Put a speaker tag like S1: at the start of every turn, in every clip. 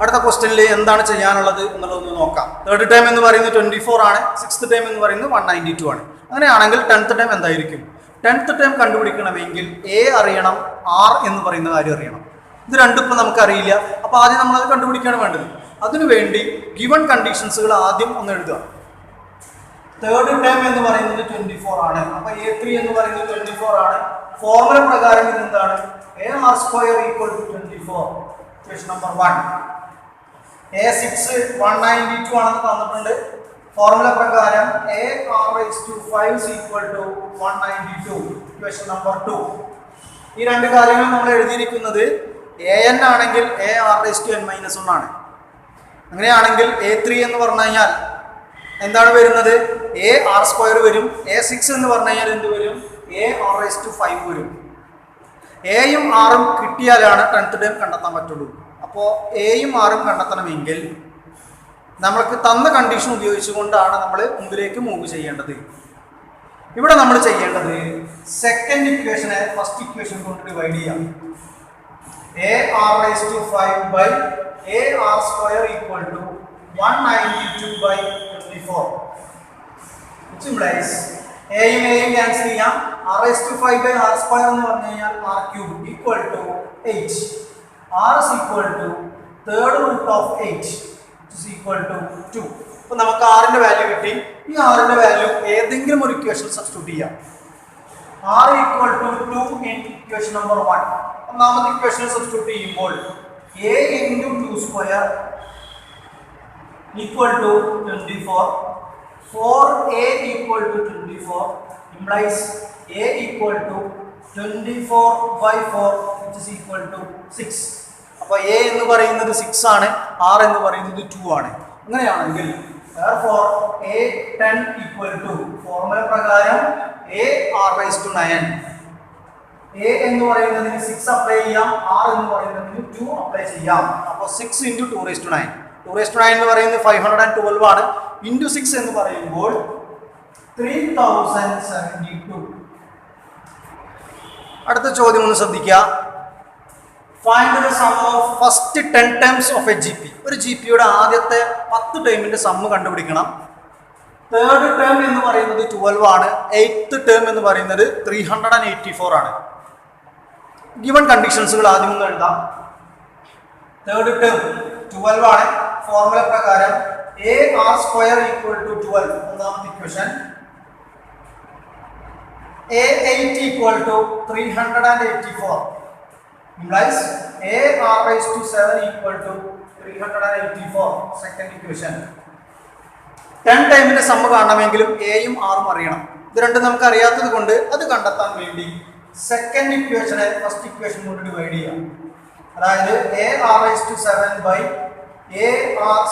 S1: അടുത്ത ക്വസ്റ്റ്യനിൽ എന്താണ് ചെയ്യാനുള്ളത് എന്നുള്ളതൊന്ന് നോക്കാം. തേർഡ് ടൈം എന്ന് പറയുന്നത് 24 ആണ്, സിക്സ്ത് ടൈം എന്ന് പറയുന്നത് 192 ആണ്. അങ്ങനെയാണെങ്കിൽ 10th ടൈം എന്തായിരിക്കും? 10th ടൈം കണ്ടുപിടിക്കണമെങ്കിൽ എ അറിയണം, ആർ എന്ന് പറയുന്ന കാര്യം അറിയണം. ഇത് രണ്ടും ഇപ്പം നമുക്കറിയില്ല. അപ്പോൾ ആദ്യം നമ്മളത് കണ്ടുപിടിക്കുകയാണ് വേണ്ടത്. അതിനുവേണ്ടി ഗിവൺ കണ്ടീഷൻസുകൾ ആദ്യം ഒന്ന് എഴുതുക. തേർഡ് ടൈം എന്ന് പറയുന്നത് 24 ആണ്. അപ്പോൾ A3 എന്ന് പറയുന്നത് 24 ആണ്. ഫോർമുല പ്രകാരം ഇത് എന്താണ്? AR² = 24. Question number 1. A6 192 ആണെന്ന് തന്നിട്ടുണ്ട്. ഫോർമുല പ്രകാരം AR⁵5 = 192. Question number 2. ഈ രണ്ട് കാര്യങ്ങൾ നമ്മൾ എഴുതിയിരിക്കുന്നത് AN ആണെങ്കിൽ AR⁻n-1 ആണ്. അങ്ങനെയാണെങ്കിൽ A3 എന്ന് പറഞ്ഞു കഴിഞ്ഞാൽ എന്താണ് വരുന്നത്? AR² വരും. A6 എന്ന് പറഞ്ഞു കഴിഞ്ഞാൽ എന്ത് വരും? AR⁵5 വരും. എയും ആറും കിട്ടിയാലാണ് 10th ടൈം കണ്ടെത്താൻ പറ്റുള്ളൂ. അപ്പോൾ എയും ആറും കണ്ടെത്തണമെങ്കിൽ നമ്മൾക്ക് തന്ന കണ്ടീഷൻ ഉപയോഗിച്ചുകൊണ്ടാണ് നമ്മൾ മുമ്പിലേക്ക് മൂവ് ചെയ്യേണ്ടത്. ഇവിടെ നമ്മൾ ചെയ്യേണ്ടത് സെക്കൻഡ് ഇക്വേഷനെ ഫസ്റ്റ് ഇക്വേഷൻ കൊണ്ട് ഡിവൈഡ് ചെയ്യാം. AR⁵5 by AR² = 192/24, which implies എയും എയും ക്യാൻസൽ ചെയ്യാം. R⁵5 by R² എന്ന് പറഞ്ഞു കഴിഞ്ഞാൽ R³ = 8. R is equal to third root of 8, which is equal to 2. അപ്പോൾ നമുക്ക് ആറിന്റെ വാല്യൂ കിട്ടി. ഈ ആറിന്റെ വാല്യൂ ഏതെങ്കിലും ഒരു ഇക്വേഷൻ സബ്സ്റ്റിറ്റ്യൂട്ട് ചെയ്യാം. R = 2 in equation number 1. ഒന്നാമത്തെ ഇക്വേഷൻ സബ്സ്റ്റിറ്റ്യൂട്ട് ചെയ്യുമ്പോൾ A × 2² = 24. 4A = 24 implies A = 24/4, which is equal to 6. അപ്പോൾ A എന്ന് പറയുന്നത് 6 ആണ്, R എന്ന് പറയുന്നത് 2 ആണ്. അങ്ങനെയാണെങ്കിൽ therefore A10 = ഫോർമുല പ്രകാരം AR⁹9. A എന്ന് പറയുന്നതിന് 6 അപ്ലൈ ചെയ്യാം, R എന്ന് പറയുന്നതിന് 2 അപ്ലൈ ചെയ്യാം. അപ്പോൾ 6 × 2⁹9. 2⁹9 എന്ന് പറയുന്നത് 512 ആണ്. × 6 എന്ന് പറയുമ്പോൾ 3072. അടുത്ത ചോദ്യം ഒന്ന് ശ്രദ്ധിക്കുക. Find the sum of first 10 times of A GP. ഒരു GPയുടെ ആദ്യത്തെ 10 ടൈമിന്റെ സമ്മ് കണ്ടുപിടിക്കണം. തേർഡ് ടേം എന്ന് പറയുന്നത് 12 ആണ്. 8th ടേം എന്ന് പറയുന്നത് 384 ആണ്. ഗിവൺ കണ്ടീഷൻസുകൾ ആദ്യം ഒന്ന് എഴുതാം. തേർഡ് ടേം 12 ആണ്. ഫോർമുല പ്രകാരം AR² = 12. ഒന്നാമത്തെ equation. A8 = 384 implies AR⁵7 = 384. Second equation. 10 ടൈമിന്റെ സമ്മ് കാണണമെങ്കിലും എയും ആറും അറിയണം. ഇത് രണ്ടും നമുക്ക് അറിയാത്തത് കൊണ്ട് അത് കണ്ടെത്താൻ വേണ്ടി സെക്കൻഡ് ഇക്വേഷനെ ഫസ്റ്റ് ഇക്വേഷൻ കൊണ്ട് ഡിവൈഡ് ചെയ്യാം. അതായത് AR⁵7 by AR²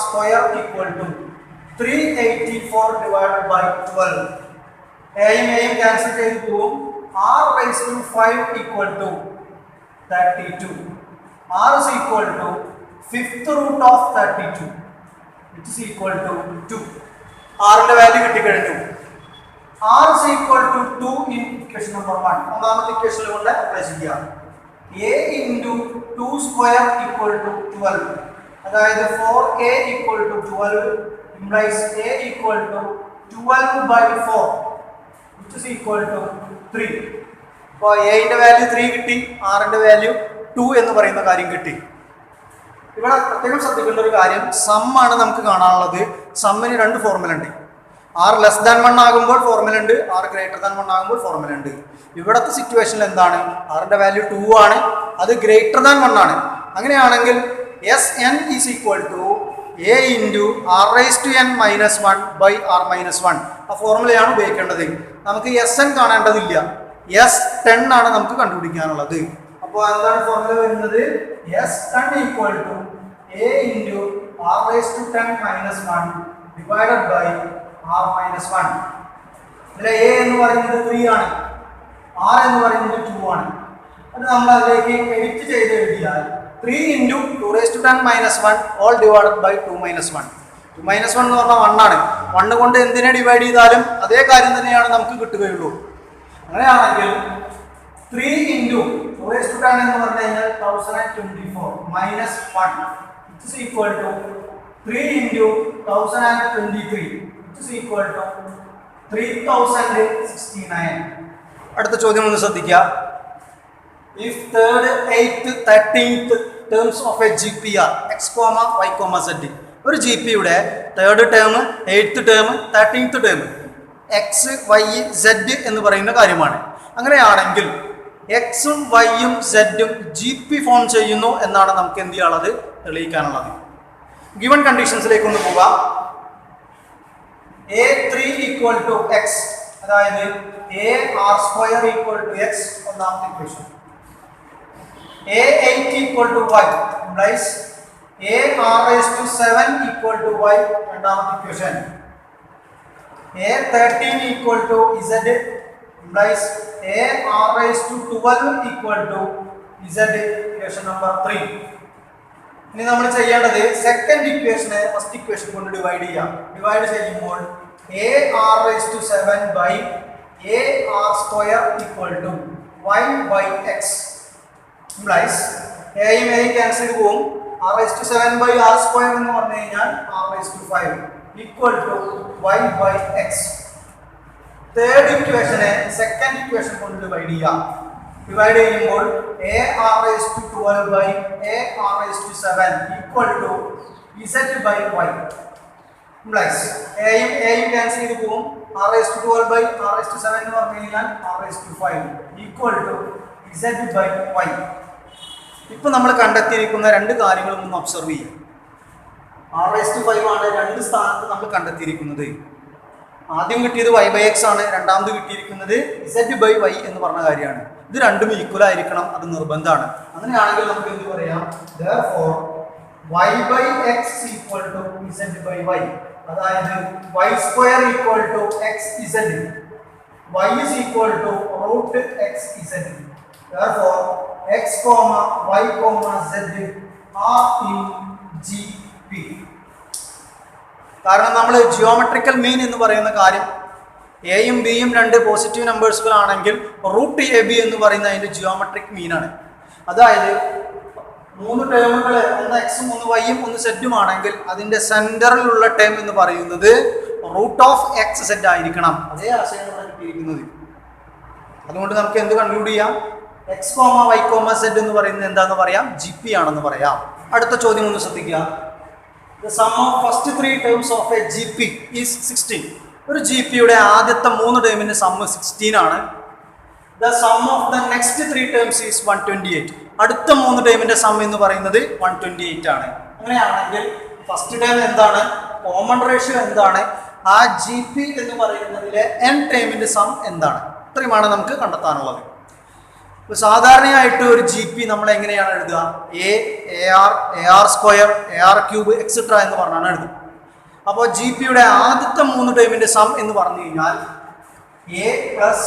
S1: = 384/12. എയും എയും ക്യാൻസൽ ചെയ്ത് പോകും. R⁵5 = 32. R is equal to 5th root of 32, which is equal to 2. R ന്റെ വാല്യൂ കിട്ടിക്കഴിഞ്ഞു. R is equal to 2 in equation number 1. ഒന്നാമത്തെ ഇക്വേഷനിൽ കൊണ്ട് അപ്ലൈ ചെയ്യാം. A × 2² = 12. അതായത് 4A = 12 implies A = 12/4, which is equal to 3. അപ്പോൾ എയുടെ വാല്യൂ 3 കിട്ടി, ആറിന്റെ വാല്യൂ 2 എന്ന് പറയുന്ന കാര്യം കിട്ടി. ഇവിടെ പ്രത്യേകം ശ്രദ്ധിക്കേണ്ട ഒരു കാര്യം, സമ്മാണ് നമുക്ക് കാണാനുള്ളത്. സമ്മിന് 2 ഫോർമുല ഉണ്ട്. R 1 ആകുമ്പോൾ ഫോർമുല ഉണ്ട്, R 1 ആകുമ്പോൾ ഫോർമുല ഉണ്ട്. ഇവിടുത്തെ സിറ്റുവേഷനിൽ എന്താണ്? ആറിന്റെ വാല്യൂ 2 ആണ്, അത് >1 ആണ്. അങ്ങനെയാണെങ്കിൽ Sn is equal to A × R⁻n-1/R-1. ആ ഫോർമുലയാണ് ഉപയോഗിക്കേണ്ടത്. നമുക്ക് Sn കാണേണ്ടതില്ല, S10 ആണ് നമുക്ക് കണ്ടുപിടിക്കാനുള്ളത്. അപ്പോൾ എന്താണ് ഫോർമുല വരുന്നത്? S10 = A × R⁻10-1 divided by R-1. ഇതിലെ A എന്ന് പറയുന്നത് 3 ആണ്, R എന്ന് പറയുന്നത് 2 ആണ്. അത് നമ്മൾ അതിലേക്ക് എഡിറ്റ് ചെയ്ത് എഴുതിയാൽ 3 × 2⁻10-1 all divided by 2 - 1. 2 - 1 എന്ന് പറഞ്ഞാൽ 1 ആണ്. 1 കൊണ്ട് എന്തിനെ ഡിവൈഡ് ചെയ്താലും അതേ കാര്യം തന്നെയാണ് നമുക്ക് കിട്ടുകയുള്ളൂ. അങ്ങനെയാണെങ്കിൽ 3 × 2⁻10 എന്ന് പറഞ്ഞു കഴിഞ്ഞാൽ 1024 - 1, which is equal to 3 into 1023, which is equal to 3069. അടുത്ത ചോദ്യം ഒന്ന് ശ്രദ്ധിക്കുക. If third, 8th, 13th terms of a GP are x, y, z. ഒരു ജി പിയുടെ third term, 8th term, 13th term X, Y, Z എന്ന് പറയുന്ന കാര്യമാണ്. അങ്ങനെയാണെങ്കിൽ എക്സും വൈയും സെഡും ജി പി ഫോം ചെയ്യുന്നു എന്നാണ് നമുക്ക് എന്ത് ചെയ്യാനുള്ളത്, തെളിയിക്കാനുള്ളത്. ഗിവൺ കണ്ടീഷൻസിലേക്ക് ഒന്ന് പോകാം. A3 ഈക്വൽ ടു എക്സ്, അതായത് AR² ഈക്വൽ ടു എക്സ് ഒന്നാമത്തെ equation. A8 equal to y implies AR⁻7 equal to y രണ്ടാമത്തെ equation. A13 equal to z implies AR⁻12 equal to z equation number 3. ഇനി നമ്മൾ ചെയ്യേണ്ടത് second ഇക്വേഷനെ first equation കൊണ്ട് divide ചെയ്യാം. Divide ചെയ്യുമ്പോൾ AR⁻7 by AR² equal to y by x implies എയും എയും cancel ചെയ്ത് പോകും. R⁻7 by R² എന്ന് പറഞ്ഞു കഴിഞ്ഞാൽ R⁵ equal to y by x. Third ഇക്വേഷനെ സെക്കൻഡ് ഇക്വേഷൻ കൊണ്ട് ഡിവൈഡ് ചെയ്യാം. ഡിവൈഡ് ചെയ്യുമ്പോൾ AR⁻12 by AR⁻7 equal to z by y implies എയും ക്യാൻസൽ ചെയ്ത് പോകും. R⁻12 by R⁻7 എന്ന് പറഞ്ഞു കഴിഞ്ഞാൽ R⁵ equal to z by y. ഇപ്പൊ നമ്മൾ കണ്ടെത്തിയിരിക്കുന്ന രണ്ട് കാര്യങ്ങളും ഒന്ന് ഒബ്സർവ് ചെയ്യാം. R⁵ ആണ് രണ്ട് സ്ഥാനത്ത് നമ്മൾ കണ്ടെത്തിയിരിക്കുന്നത്. ആദ്യം കിട്ടിയത് y by x ആണ്, രണ്ടാമത് കിട്ടിയിരിക്കുന്നത് z by y എന്ന് പറഞ്ഞ കാര്യമാണ്. ഇത് രണ്ടും ഈക്വൽ ആയിരിക്കണം, അത് നിർബന്ധമാണ്. അങ്ങനെയാണെങ്കിൽ നമുക്ക് എന്ത് പറയാം, therefore y by x equal to z by y, അതായത് y² equal to xz, y is equal to √xz. therefore x, y, z are in GP. കാരണം നമ്മൾ ജിയോമെട്രിക്കൽ മീൻ എന്ന് പറയുന്ന കാര്യം എയും ബിയും രണ്ട് പോസിറ്റീവ് നമ്പേഴ്സുകളാണെങ്കിൽ √AB എന്ന് പറയുന്ന അതിൻ്റെ ജിയോമെട്രിക് മീനാണ്. അതായത് മൂന്ന് ടേമുകൾ, ഒന്ന് എക്സും ഒന്ന് വൈയും ഒന്ന് സെഡും ആണെങ്കിൽ അതിൻ്റെ സെൻറ്ററിലുള്ള ടേം എന്ന് പറയുന്നത് √xz ആയിരിക്കണം. അതേ ആശയം ഇവിടെ കിട്ടിയിരിക്കുന്നത്. അതുകൊണ്ട് നമുക്ക് എന്ത് കൺക്ലൂഡ് ചെയ്യാം, x, y, z എന്ന് പറയുന്നത് എന്താന്ന് പറയാം, GP ആണെന്ന് പറയാം. അടുത്ത ചോദ്യം ഒന്ന് ശ്രദ്ധിക്കുക. The sum of first three terms of a GP is 16. ഒരു GPയുടെ ആദ്യത്തെ മൂന്ന് ടേമിന്റെ സം 16 ആണ്. The sum of the next three terms is 128. അടുത്ത മൂന്ന് ടേമിന്റെ സം എന്ന് പറയുന്നത് 128 ആണ്. അങ്ങനെയാണെങ്കിൽ ഫസ്റ്റ് ടേം എന്താണ്, കോമൺ റേഷ്യോ എന്താണ്, ആ GP എന്ന് പറയുന്നതിലെ n ടേമിന്റെ സം എന്താണ്, ഇത്രയുമാണ് നമുക്ക് കണ്ടെത്താനുള്ളത്. ഇപ്പോൾ സാധാരണയായിട്ട് ഒരു ജി പി നമ്മൾ എങ്ങനെയാണ് എഴുതുക, AR² AR³ എക്സെട്ര എന്ന് പറഞ്ഞാണ് എഴുതുക. അപ്പോൾ ജി പിയുടെ ആദ്യത്തെ മൂന്ന് ടേമിൻ്റെ സം എന്ന് പറഞ്ഞു കഴിഞ്ഞാൽ A +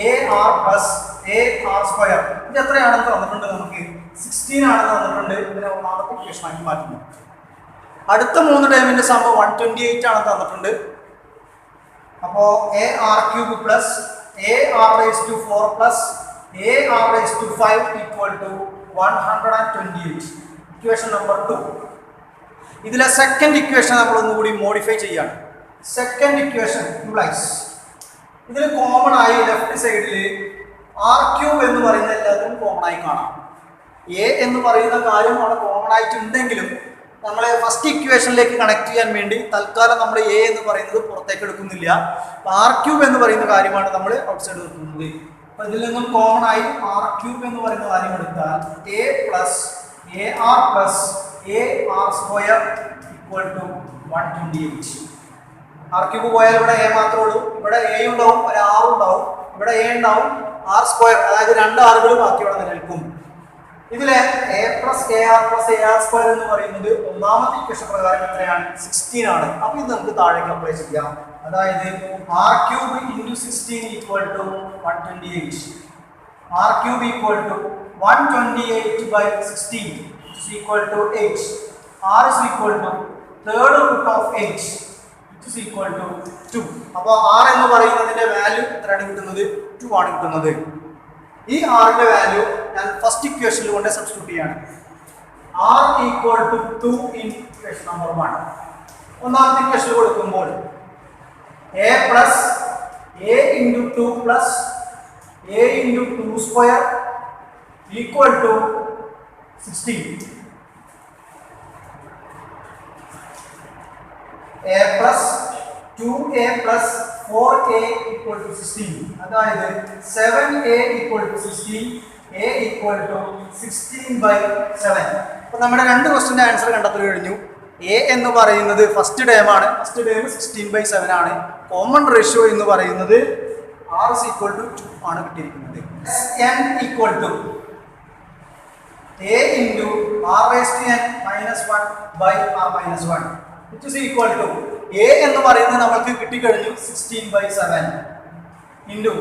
S1: AR + AR². ഇത് എത്രയാണെന്ന് തന്നിട്ടുണ്ട്, നമുക്ക് 16 ആണെന്ന് തന്നിട്ടുണ്ട്. ഇതിനെ ഒന്നാമത്തെ ഇക്വേഷനാക്കി മാറ്റുന്നു. അടുത്ത മൂന്ന് ടേമിൻ്റെ സം 128 ആണെന്ന് തന്നിട്ടുണ്ട്. അപ്പോൾ AR³ + AR⁴ + AR⁵ equal to 128. Equation number 2. ഇതിലെ സെക്കൻഡ് ഇക്വേഷൻ നമ്മൾ ഒന്നുകൂടി മോഡിഫൈ ചെയ്യാണ്. സെക്കൻഡ് ഇക്വേഷൻ ഇംപ്ലൈസ്, ഇതിൽ കോമൺ ആയി ലെഫ്റ്റ് സൈഡിൽ R³ എന്ന് പറയുന്ന എല്ലാത്തിനും കോമൺ ആയി കാണാം. A എന്ന് പറയുന്ന കാര്യം അവിടെ കോമൺ ആയിട്ടുണ്ടെങ്കിലും നമ്മൾ ഫസ്റ്റ് ഇക്വേഷനിലേക്ക് കണക്ട് ചെയ്യാൻ വേണ്ടി തൽക്കാലം നമ്മൾ A എന്ന് പറയുന്നത് പുറത്തേക്ക് എടുക്കുന്നില്ല. R³ എന്ന് പറയുന്ന കാര്യമാണ് നമ്മൾ ഔട്ട് സൈഡ് വെക്കുന്നത്. അപ്പൊ ഇതിൽ നിന്നും കോമൺ ആയി R³ എന്ന് പറയുന്ന കാര്യം എടുത്താൽ A + AR + AR² equal to 128. R³ പോയാൽ ഇവിടെ A മാത്രമേ ഉള്ളൂ, ഇവിടെ A ഉണ്ടാവും, ഒരു R ഉണ്ടാവും, ഇവിടെ A ഉണ്ടാവും, R², അതായത് രണ്ട് ആറുകൾ ബാക്കി ഇവിടെ നിലനിൽക്കും. ഇതിലെ A + AR + AR² എന്ന് പറയുന്നത് ഒന്നാമത്തെ ഇക്വേഷൻ പ്രകാരം എത്രയാണ്, 16 ആണ്. അപ്പൊ ഇത് നമുക്ക് താഴേക്ക് അപ്ലൈ ചെയ്യാം. അതായത് R³ × 16 equal to 128. R³ equal to 128 by 16 is equal to 8. R is equal to third root of 8 which is equal to 2. അപ്പോൾ R എന്ന് പറയുന്നതിന്റെ വാല്യൂ എത്രയാണ് കിട്ടുന്നത്, 2 ആണ് കിട്ടുന്നത്. ഈ R ന്റെ വാല്യൂ ഞാൻ ഫസ്റ്റ് ഇക്വേഷനിൽ കൊണ്ട് സബ്സ്റ്റിറ്റ്യൂട്ട് ചെയ്യാണ്. r equal to 2 in equation number 1. ഒന്നാമത്തെ ഇക്വേഷൻ കൊടുക്കുമ്പോൾ a plus a into 2 plus a into 2 square equal to 16. a plus 2a plus 4a equal to 16. അതായത് 7a equal to 16, a equal to 16 by 7. അപ്പോൾ നമ്മുടെ രണ്ട് ക്വസ്റ്റ്യൻ്റെ answer കണ്ടെത്തി കഴിഞ്ഞു. a എന്ന് പറയുന്നത് ഫസ്റ്റ് ടേം ആണ്. ഫസ്റ്റ് ടേം 16/7 ആണ്. കോമൺ റേഷ്യോ എന്ന് പറയുന്നത് r is equal to 2 ആണ് കിട്ടിയിരിക്കുന്നത്. n equal to a into r raised to n minus 1 by r minus 1 which is equal to a എന്ന് പറയുന്നത് നമുക്ക് കിട്ടിക്കഴിഞ്ഞു 16/7 into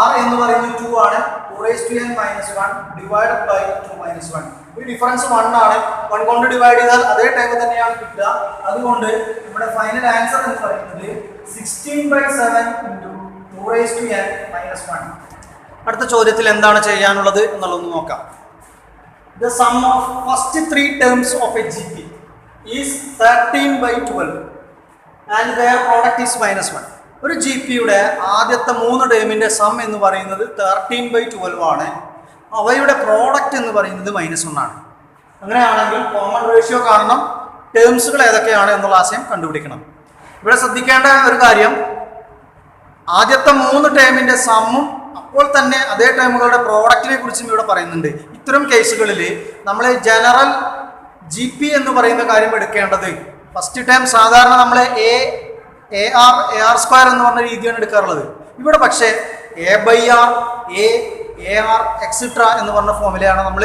S1: r എന്ന് പറയുന്നത് 2 ആണ്. 2 raised to n minus 1 divided by 2 minus 1. ഈ difference 1 ആണ്. 1 കൊണ്ട് ഡിവൈഡ് ചെയ്താൽ അതേ ടൈപ്പ് തന്നെയാണ് കിട്ടുക. അതുകൊണ്ട് നമ്മുടെ ഫൈനൽ ആൻസർ എന്ന് പറയുന്നത് 16/7 into 2 raised to n minus 1. അടുത്ത ചോദ്യത്തിൽ എന്താണ് ചെയ്യാനുള്ളത് എന്നുള്ളത് നോക്കാം. The sum of first 3 terms of a GP is 13/12 and their product is -1. ഒരു ജി പിയുടെ ആദ്യത്തെ 3 ടേമിൻ്റെ സം എന്ന് പറയുന്നത് 13/12 ആണ്. അവയുടെ പ്രോഡക്റ്റ് എന്ന് പറയുന്നത് -1 ആണ്. അങ്ങനെയാണെങ്കിൽ കോമൺ റേഷ്യോ കാണണം, ടേംസുകൾ ഏതൊക്കെയാണ് എന്നുള്ള ആശയം കണ്ടുപിടിക്കണം. ഇവിടെ ശ്രദ്ധിക്കേണ്ട ഒരു കാര്യം, ആദ്യത്തെ 3 ടേമിൻ്റെ സമ്മും അപ്പോൾ തന്നെ അതേ ടേമുകളുടെ പ്രോഡക്റ്റിനെ കുറിച്ചും ഇവിടെ പറയുന്നുണ്ട്. ഇത്തരം കേസുകളിൽ നമ്മൾ ജനറൽ ജി പി എന്ന് പറയുന്ന കാര്യം എടുക്കേണ്ടത്, ഫസ്റ്റ് ടൈം സാധാരണ നമ്മൾ എ ആർ സ്ക്വയർ എന്ന് പറഞ്ഞ രീതിയാണ് എടുക്കാറുള്ളത്. ഇവിടെ പക്ഷേ a/r a r എക്സെട്ര എന്ന് പറഞ്ഞ ഫോമിലാണ് നമ്മൾ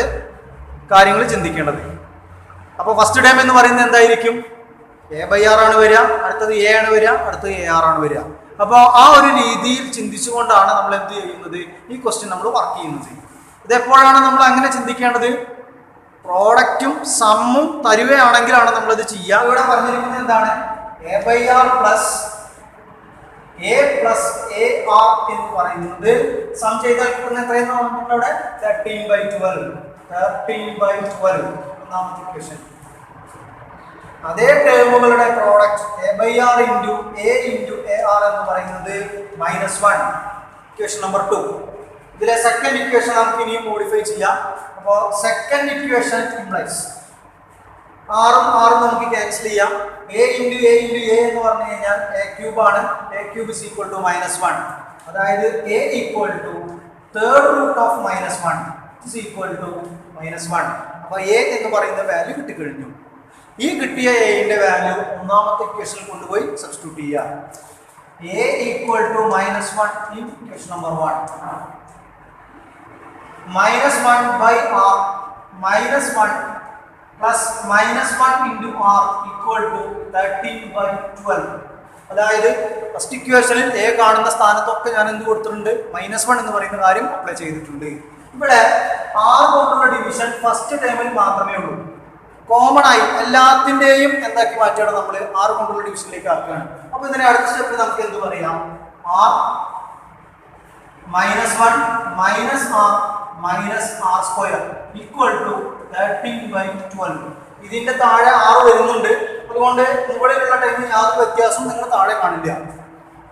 S1: കാര്യങ്ങൾ ചിന്തിക്കേണ്ടത്. അപ്പോൾ ഫസ്റ്റ് ടൈം എന്ന് പറയുന്നത് എന്തായിരിക്കും? a/r ആണ് വരിക, അടുത്തത് a ആണ് വരിക, അടുത്തത് ar ആണ് വരിക. അപ്പോൾ ആ ഒരു രീതിയിൽ ചിന്തിച്ചുകൊണ്ടാണ് നമ്മൾ എന്ത് ചെയ്യുന്നത്, ഈ ക്വസ്റ്റ്യൻ നമ്മൾ വർക്ക് ചെയ്യുന്നത്. ഇതെപ്പോഴാണ് നമ്മൾ അങ്ങനെ ചിന്തിക്കേണ്ടത്? പ്രോഡക്റ്റും സമ്മും തരുകയാണെങ്കിലാണ് നമ്മളത് ചെയ്യുക. ഇവിടെ പറഞ്ഞിരിക്കുന്നത് എന്താണ്? a/r plus a plus ar എന്ന് പറയുന്നത് സം ചെയ്താൽ കിട്ടുന്ന എത്രയെന്ന് പറഞ്ഞിട്ടുണ്ട്? 13/12 ഒന്നാമത്തെ ഇക്വേഷൻ. അതേ ടേമുകളുടെ product a/r into a into ar എന്ന് പറയുന്നത് -1. Equation number 2. ഇതിലെ സെക്കൻഡ് ഇക്വേഷൻ നമുക്ക് ഇനിയും മോഡിഫൈ ചെയ്യാം. അപ്പോൾ സെക്കൻഡ് ഇക്വേഷൻ ഇംപ്ലൈസ് ആറും നമുക്ക് ക്യാൻസൽ ചെയ്യാം. a into a into a എന്ന് പറഞ്ഞു കഴിഞ്ഞാൽ a³ ആണ്. a³ is equal to -1. അതായത് a equal to third root of -1 is equal to -1. അപ്പോൾ a എന്ന് പറയുന്ന വാല്യൂ കിട്ടിക്കഴിഞ്ഞു. ഈ കിട്ടിയ എന്റെ വാല്യൂ ഒന്നാമത്തെ ഇക്വേഷനിൽ കൊണ്ടുപോയി സബ്സ്റ്റിറ്റ്യൂട്ട് ചെയ്യുക. a equal to -1 in equation number 1. -1/r -1 plus -1 into r equal to 13/12. അതായത് ഫസ്റ്റ് ഇക്വേഷനിൽ a കാണുന്ന സ്ഥാനത്തൊക്കെ ഞാൻ എന്ത് കൊടുത്തിട്ടുണ്ട്? -1 എന്ന് പറയുന്ന കാര്യം അപ്ലൈ ചെയ്തിട്ടുണ്ട്. ഇവിടെ r കൊണ്ടുള്ള ഡിവിഷൻ ഫസ്റ്റ് ടേമിൽ മാത്രമേ ഉള്ളൂ. കോമൺ ആയി എല്ലാത്തിൻ്റെയും എന്താക്കി മാറ്റിയാണ് നമ്മൾ r കൊണ്ടുള്ള ഡിവിഷനിലേക്ക് ആക്കുകയാണ്. അപ്പോൾ ഇതിനെ അടുത്ത സ്റ്റെപ്പിൽ നമുക്ക് എന്ത് പറയാം? r -1 - r square equal to 13/12. ഇതിന്റെ താഴെ 6 വരുന്നുണ്ട്. അതുകൊണ്ട് മുകളിലുള്ള ടൈമിൽ യാതൊരു വ്യത്യാസവും നിങ്ങൾ താഴെ കാണില്ല.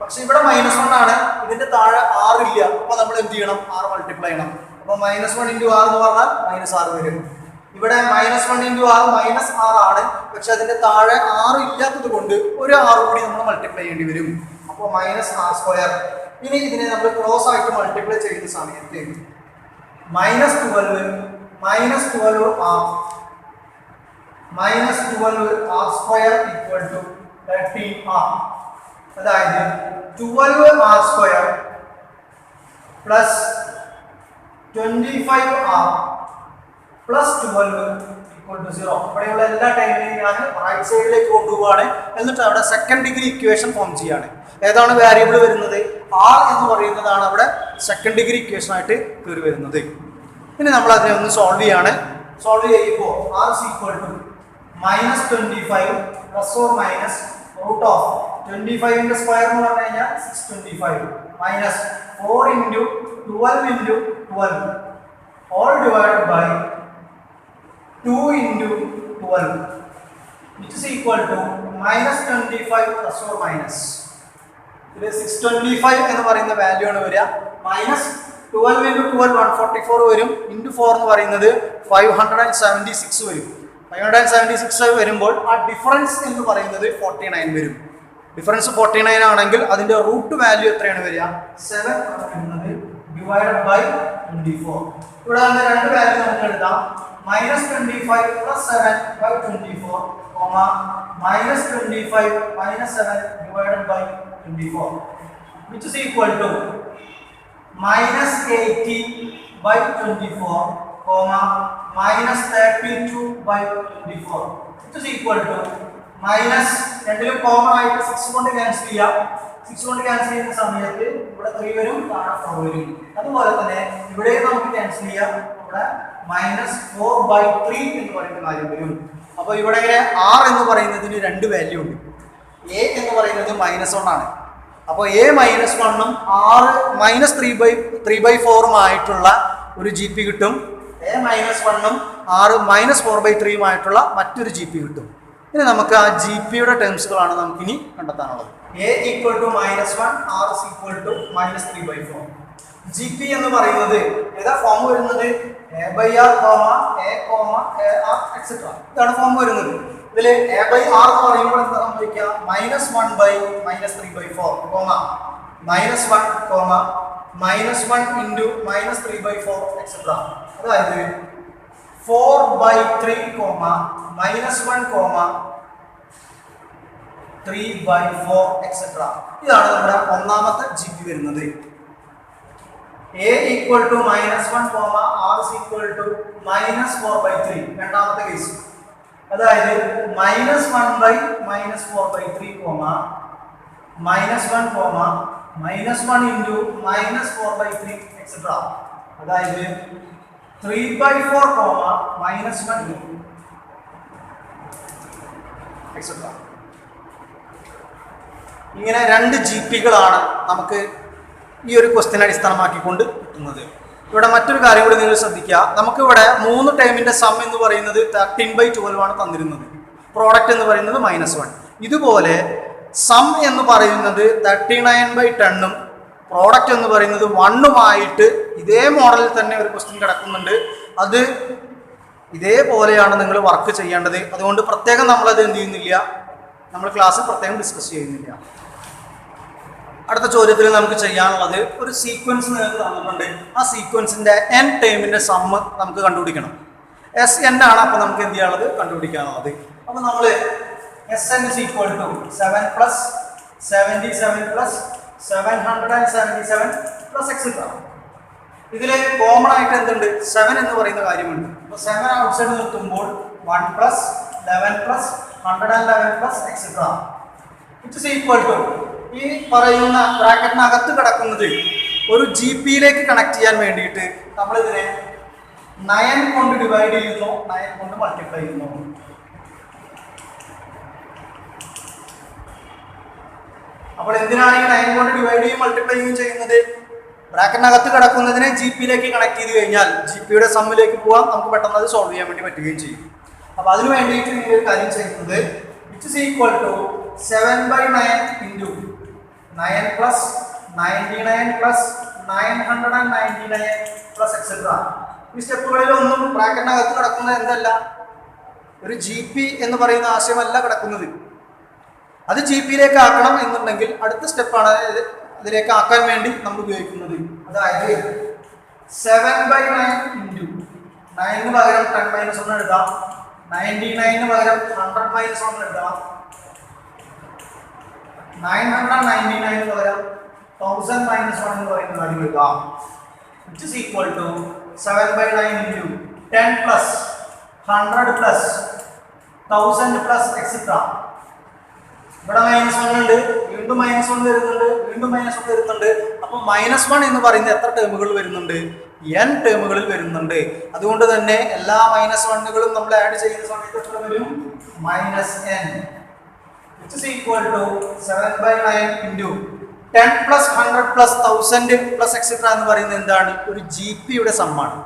S1: പക്ഷെ ഇവിടെ -1 ആണ്, ഇതിന്റെ താഴെ 6 ഇല്ല. അപ്പോൾ നമ്മൾ എന്ത് ചെയ്യണം? 6 മൾട്ടിപ്ലൈ ചെയ്യണം. അപ്പോൾ -1 × r എന്ന് പറഞ്ഞാൽ -6 വരും. ഇവിടെ -1 × r -6 ആണ്. പക്ഷെ അതിന്റെ താഴെ 6 ഇല്ലാത്തത് കൊണ്ട് ഒരു 6 കൂടി നമ്മൾ മൾട്ടിപ്ലൈ ചെയ്യേണ്ടി വരും. അപ്പോൾ -r സ്ക്വയർ. ഇനി ഇതിനെ നമ്മൾ ക്ലോസ് ആയിട്ട് മൾട്ടിപ്ലൈ ചെയ്യുന്ന സമയത്ത് -12 r square equal to 13r. അതായത് 12r square plus 25r plus 12 equal to 0. ഇവിടെയുള്ള എല്ലാ ടൈമിനെയും ഞാൻ റൈറ്റ് സൈഡിലേക്ക് കൊണ്ടുപോവാണ്. എന്നിട്ട് അവിടെ സെക്കൻഡ് ഡിഗ്രി ഇക്വേഷൻ ഫോം ചെയ്യാണ്. ഏതാണ് വാരിയബിൾ വരുന്നത്? r എന്ന് പറയുന്നതാണ് അവിടെ സെക്കൻഡ് ഡിഗ്രി ഇക്വേഷൻ ആയിട്ട് കയറി വരുന്നത്. ഇനി നമ്മൾ അതിനെ ഒന്ന് സോൾവ് ചെയ്യാണ്. സോൾവ് ചെയ്യുമ്പോൾ r is equal to -25 plus or minus root of 25ന്റെ സ്ക്വയർ എന്ന് പറഞ്ഞു കഴിഞ്ഞാൽ 625 minus 4 × 12 × 12 all divided by 2 into 12 which is equal to minus 25 plus or minus. ഇത് 625 എന്ന് പറയുന്ന വാല്യൂ ആണ് വരിക. മൈനസ് 12 into 12 144 വരും. ഇൻറ്റു 4 എന്ന് പറയുന്നത് 576 വരും. 576 വരുമ്പോൾ ആ ഡിഫറൻസ് എന്ന് പറയുന്നത് 49 വരും. ഡിഫറൻസ് 49 ആണെങ്കിൽ അതിന്റെ റൂട്ട് വാല്യൂ എത്രയാണ് വരിക? 7 ആണ് വരുന്നത് ഡിവൈഡഡ് ബൈ 24. ഇവിടെ നമുക്ക് രണ്ട് വാല്യൂ നമുക്ക് എടുക്കാം. minus 25 plus 7 by 24, comma minus 25 minus 7 divided by 24, which is equal to minus 80 by 24, comma minus 32 by 24, which is equal to minus രണ്ടിലും കോമൺ ആയിട്ട് 6 കൊണ്ട് ക്യാൻസൽ ചെയ്യാം. 6 കൊണ്ട് ക്യാൻസൽ ചെയ്യുന്ന സമയത്ത് ഇവിടെ 3 വരും, താഴെ 4 വരും. അതുപോലെ തന്നെ ഇവിടെ നമുക്ക് ക്യാൻസൽ ചെയ്യാം. ഇവിടെ minus 4 by 3 എന്ന് പറയുന്ന കാര്യം വരും. അപ്പോൾ ഇവിടെ ഇങ്ങനെ r എന്ന് പറയുന്നതിന് രണ്ട് വാല്യൂ ഉണ്ട്. a എന്ന് പറയുന്നത് -1 ആണ്. അപ്പോൾ a -1 ഉം r -3/4 ആയിട്ടുള്ള ഒരു GP കിട്ടും. a -1 ഉം r -4/3 ആയിട്ടുള്ള മറ്റൊരു GP കിട്ടും. ഇനി നമുക്ക് ആ GPയുടെ ടേംസുകളാണ് നമുക്ക് ഇനി കണ്ടെത്താനുള്ളത്. a equal to -1, r is equal to -3/4. GP എന്ന് പറയുന്നത് ഏതാ ഫോം വരുന്നത്? a by r, a, ar, etc. ഇതാണ് ഫോം വരുന്നത്. ഇതിൽ a by r എന്ന് പറയുമ്പോൾ എന്താ സംഭവിക്കുക? -1 by -3/4, -1, -1 into -3/4, etc. അതായത് 4/3, -1, 3/4, etc. ഇതാണ് നമ്മുടെ ഒന്നാമത്തെ GP വരുന്നത്. a equal to -1, r is equal to -4/3 രണ്ടാമത്തെ കേസ്. അതായത് -1 by -4/3, -1 into -4/3, etc. അതായത് 3/4, -1 etc. ഇങ്ങനെ രണ്ട് GPകളാണ് നമുക്ക് ഈ ഒരു ക്വസ്റ്റ്യൻ അടിസ്ഥാനമാക്കിക്കൊണ്ട് കിട്ടുന്നത്. ഇവിടെ മറ്റൊരു കാര്യം കൂടി നിങ്ങൾ ശ്രദ്ധിക്കുക. നമുക്കിവിടെ 3 ടേമിന്റെ സം എന്ന് പറയുന്നത് 13/12 ആണ് തന്നിരുന്നത്. പ്രോഡക്റ്റ് എന്ന് പറയുന്നത് -1. ഇതുപോലെ സം എന്ന് പറയുന്നത് 39/10 ഉം പ്രോഡക്റ്റ് എന്ന് പറയുന്നത് 1ഉമായിട്ട് ഇതേ മോഡലിൽ തന്നെ ഒരു ക്വസ്റ്റ്യൻ കിടക്കുന്നുണ്ട്. അത് ഇതേപോലെയാണ് നിങ്ങൾ വർക്ക് ചെയ്യേണ്ടത്. അതുകൊണ്ട് പ്രത്യേകം നമ്മളത് എന്ത് ചെയ്യുന്നില്ല, നമ്മൾ ക്ലാസ്സിൽ പ്രത്യേകം ഡിസ്കസ് ചെയ്യുന്നില്ല. അടുത്ത ചോദ്യത്തിൽ നമുക്ക് ചെയ്യാനുള്ളത് ഒരു സീക്വൻസ് നിങ്ങൾക്ക് തന്നിട്ടുണ്ട്. ആ സീക്വൻസിന്റെ n ടേമിന്റെ സമ്മ് നമുക്ക് കണ്ടുപിടിക്കണം. Sn ആണ് അപ്പോൾ നമുക്ക് എന്ത് ചെയ്യാനുള്ളത്, കണ്ടുപിടിക്കാനുള്ളത്. അപ്പോൾ നമ്മൾ Sn is equal to 7 plus 77 plus 777 plus etc. ഇതിൽ കോമൺ ആയിട്ട് എന്തുണ്ട്? 7 എന്ന് പറയുന്ന കാര്യമുണ്ട്. അപ്പോൾ 7 ഔട്ട്സൈഡ് നിർത്തുമ്പോൾ 1 plus 11 plus 111 plus etc. which is equal to ഈ പറയുന്ന ബ്രാക്കറ്റിനകത്ത് കിടക്കുന്നത് ഒരു GPയിലേക്ക് കണക്ട് ചെയ്യാൻ വേണ്ടിയിട്ട് നമ്മൾ ഇതിനെ 9 കൊണ്ട് ഡിവൈഡ് ചെയ്യുന്നു, 9 കൊണ്ട് മൾട്ടിപ്ലൈ ചെയ്യുന്നു. അപ്പോൾ എന്തിനാണ് ഈ 9 കൊണ്ട് ഡിവൈഡ് ചെയ്യും മൾട്ടിപ്ലൈ ചെയ്യുകയും ചെയ്യുന്നത്? ബ്രാക്കറ്റിനകത്ത് കിടക്കുന്നതിനെ GPയിലേക്ക് കണക്ട് ചെയ്ത് കഴിഞ്ഞാൽ GPയുടെ സമ്മിലേക്ക് പോകാം, നമുക്ക് പെട്ടെന്ന് അത് സോൾവ് ചെയ്യാൻ വേണ്ടി പറ്റുകയും ചെയ്യും. അപ്പോൾ അതിന് വേണ്ടിയിട്ട് നിങ്ങൾ ഒരു കാര്യം ചെയ്യുന്നത് which is equal to 7/9 into 9 plus 99 plus 999 plus etc. ഈ സ്റ്റെപ്പുകളിലൊന്നും ബ്രാക്കറ്റിനകത്ത് കിടക്കുന്നത് എന്തല്ല, ഒരു GP എന്ന് പറയുന്ന ആശയമല്ല കിടക്കുന്നത്. അത് GPയിലേക്ക് ആക്കണം എന്നുണ്ടെങ്കിൽ അടുത്ത സ്റ്റെപ്പാണ് അതിലേക്ക് ആക്കാൻ വേണ്ടി നമ്മൾ ഉപയോഗിക്കുന്നത്. അതായത് 7/9 into 9 പകരം 10 - 1 എഴുതാം, 99 പകരം 100 - 1 എഴുതാം, 999 പകരം 1000 - 1 എന്ന് പറയുന്ന കാര്യം എഴുതാം. which is equal to 7/9 into 10 plus 100 plus 1000 plus etc. ഇവിടെ -1 ഉണ്ട്, വീണ്ടും -1 വരുന്നുണ്ട്, വീണ്ടും -1 വരുന്നുണ്ട്. അപ്പോൾ -1 എന്ന് പറയുന്ന എത്ര ടേമുകൾ വരുന്നുണ്ട്? n ടേമുകളിൽ വരുന്നുണ്ട്. അതുകൊണ്ട് തന്നെ എല്ലാ -1കളും നമ്മൾ ആഡ് ചെയ്യുന്ന സമയത്ത് എത്ര വരും? -n, which is equal to 7/9 into 10 plus 100 plus 1000 plus etc. എന്ന് പറയുന്നത് എന്താണ്? ഒരു GPയുടെ സമ്മാണ്.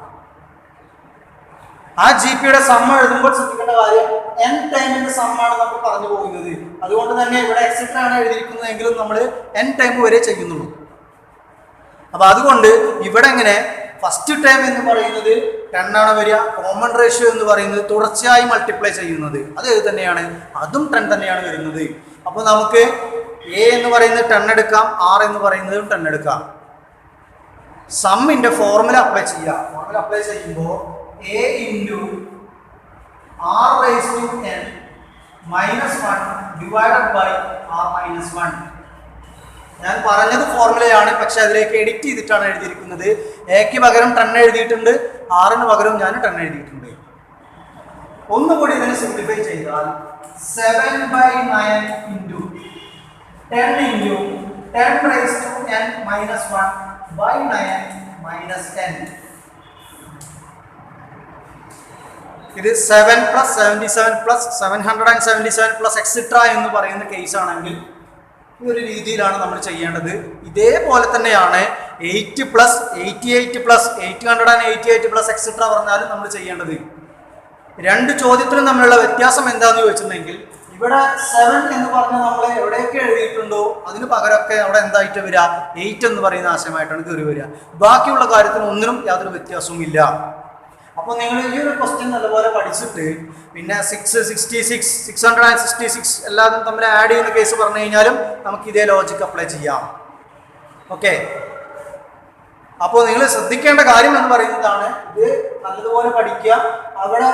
S1: ആ ജി പിയുടെ സമ്മ എഴുതുമ്പോൾ ശ്രദ്ധിക്കേണ്ട കാര്യം n ടൈമിന്റെ സമ്മാണ് നമ്മൾ പറഞ്ഞു പോകുന്നത്. അതുകൊണ്ട് തന്നെ ഇവിടെ എക്സെട്ര ആണ് എഴുതിയിരിക്കുന്നതെങ്കിലും നമ്മൾ n ടൈം വരെ ചെയ്യുന്നുള്ളൂ. അപ്പൊ അതുകൊണ്ട് ഇവിടെ എങ്ങനെ ഫസ്റ്റ് ടൈം എന്ന് പറയുന്നത് 10 ആണ് വരിക. കോമൺ റേഷ്യോ എന്ന് പറയുന്നത് തുടർച്ചയായി മൾട്ടിപ്ലൈ ചെയ്യുന്നത് അത് ഏത് തന്നെയാണ്, അതും 10 തന്നെയാണ് വരുന്നത്. അപ്പോൾ നമുക്ക് a എന്ന് പറയുന്നത് 10 എടുക്കാം, r എന്ന് പറയുന്നതും 10 എടുക്കാം. സമ്മിന്റെ ഫോർമുല അപ്ലൈ ചെയ്യാം. ഫോർമുല അപ്ലൈ ചെയ്യുമ്പോൾ a into r raised to n minus 1 divided by r minus 1. ഞാൻ പറഞ്ഞത് ഫോർമുലയാണ്, പക്ഷെ അതിലേക്ക് എഡിറ്റ് ചെയ്തിട്ടാണ് എഴുതിയിരിക്കുന്നത്. എക്ക് പകരം 10 എഴുതിയിട്ടുണ്ട്, ആറിന് പകരം ഞാൻ 10 എഴുതിയിട്ടുണ്ട്. ഒന്നുകൂടി ഇതിനെ സിംപ്ലിഫൈ ചെയ്താൽ 7/9 into 10 into 10 raised to n minus 1 by 9 minus 10. ഇത് 7 plus 77 plus 777 plus etc എന്ന് പറയുന്ന കേസ് ആണെങ്കിൽ ഈ ഒരു രീതിയിലാണ് നമ്മൾ ചെയ്യേണ്ടത്. ഇതേപോലെ തന്നെയാണ് 8 plus 88 plus 888 plus etc പറഞ്ഞാലും നമ്മൾ ചെയ്യേണ്ടത്. രണ്ട് ചോദ്യത്തിലും തമ്മിലുള്ള വ്യത്യാസം എന്താണെന്ന് ചോദിച്ചിട്ടുണ്ടെങ്കിൽ ഇവിടെ 7 എന്ന് പറഞ്ഞാൽ നമ്മൾ എവിടെയൊക്കെ എഴുതിയിട്ടുണ്ടോ അതിന് പകരമൊക്കെ അവിടെ എന്തായിട്ട് വരിക 8 എന്ന് പറയുന്ന ആശയമായിട്ടാണ് കയറി വരിക. ബാക്കിയുള്ള കാര്യത്തിന് ഒന്നിനും യാതൊരു വ്യത്യാസവും ഇല്ല. അപ്പോൾ നിങ്ങൾ ഈ ഒരു ക്വസ്റ്റ്യൻ നല്ലപോലെ പഠിച്ചിട്ട് പിന്നെ 666 666 എല്ലാതും തമ്മിൽ ആഡ് ചെയ്യുന്ന കേസ് പറഞ്ഞു കഴിഞ്ഞാലും നമുക്ക് ഇതേ ലോജിക്ക് അപ്ലൈ ചെയ്യാം. ഓക്കെ, അപ്പോൾ നിങ്ങൾ ശ്രദ്ധിക്കേണ്ട കാര്യം എന്ന് പറയുന്നതാണ് ഇത് നല്ലതുപോലെ പഠിക്കുക. അവിടെ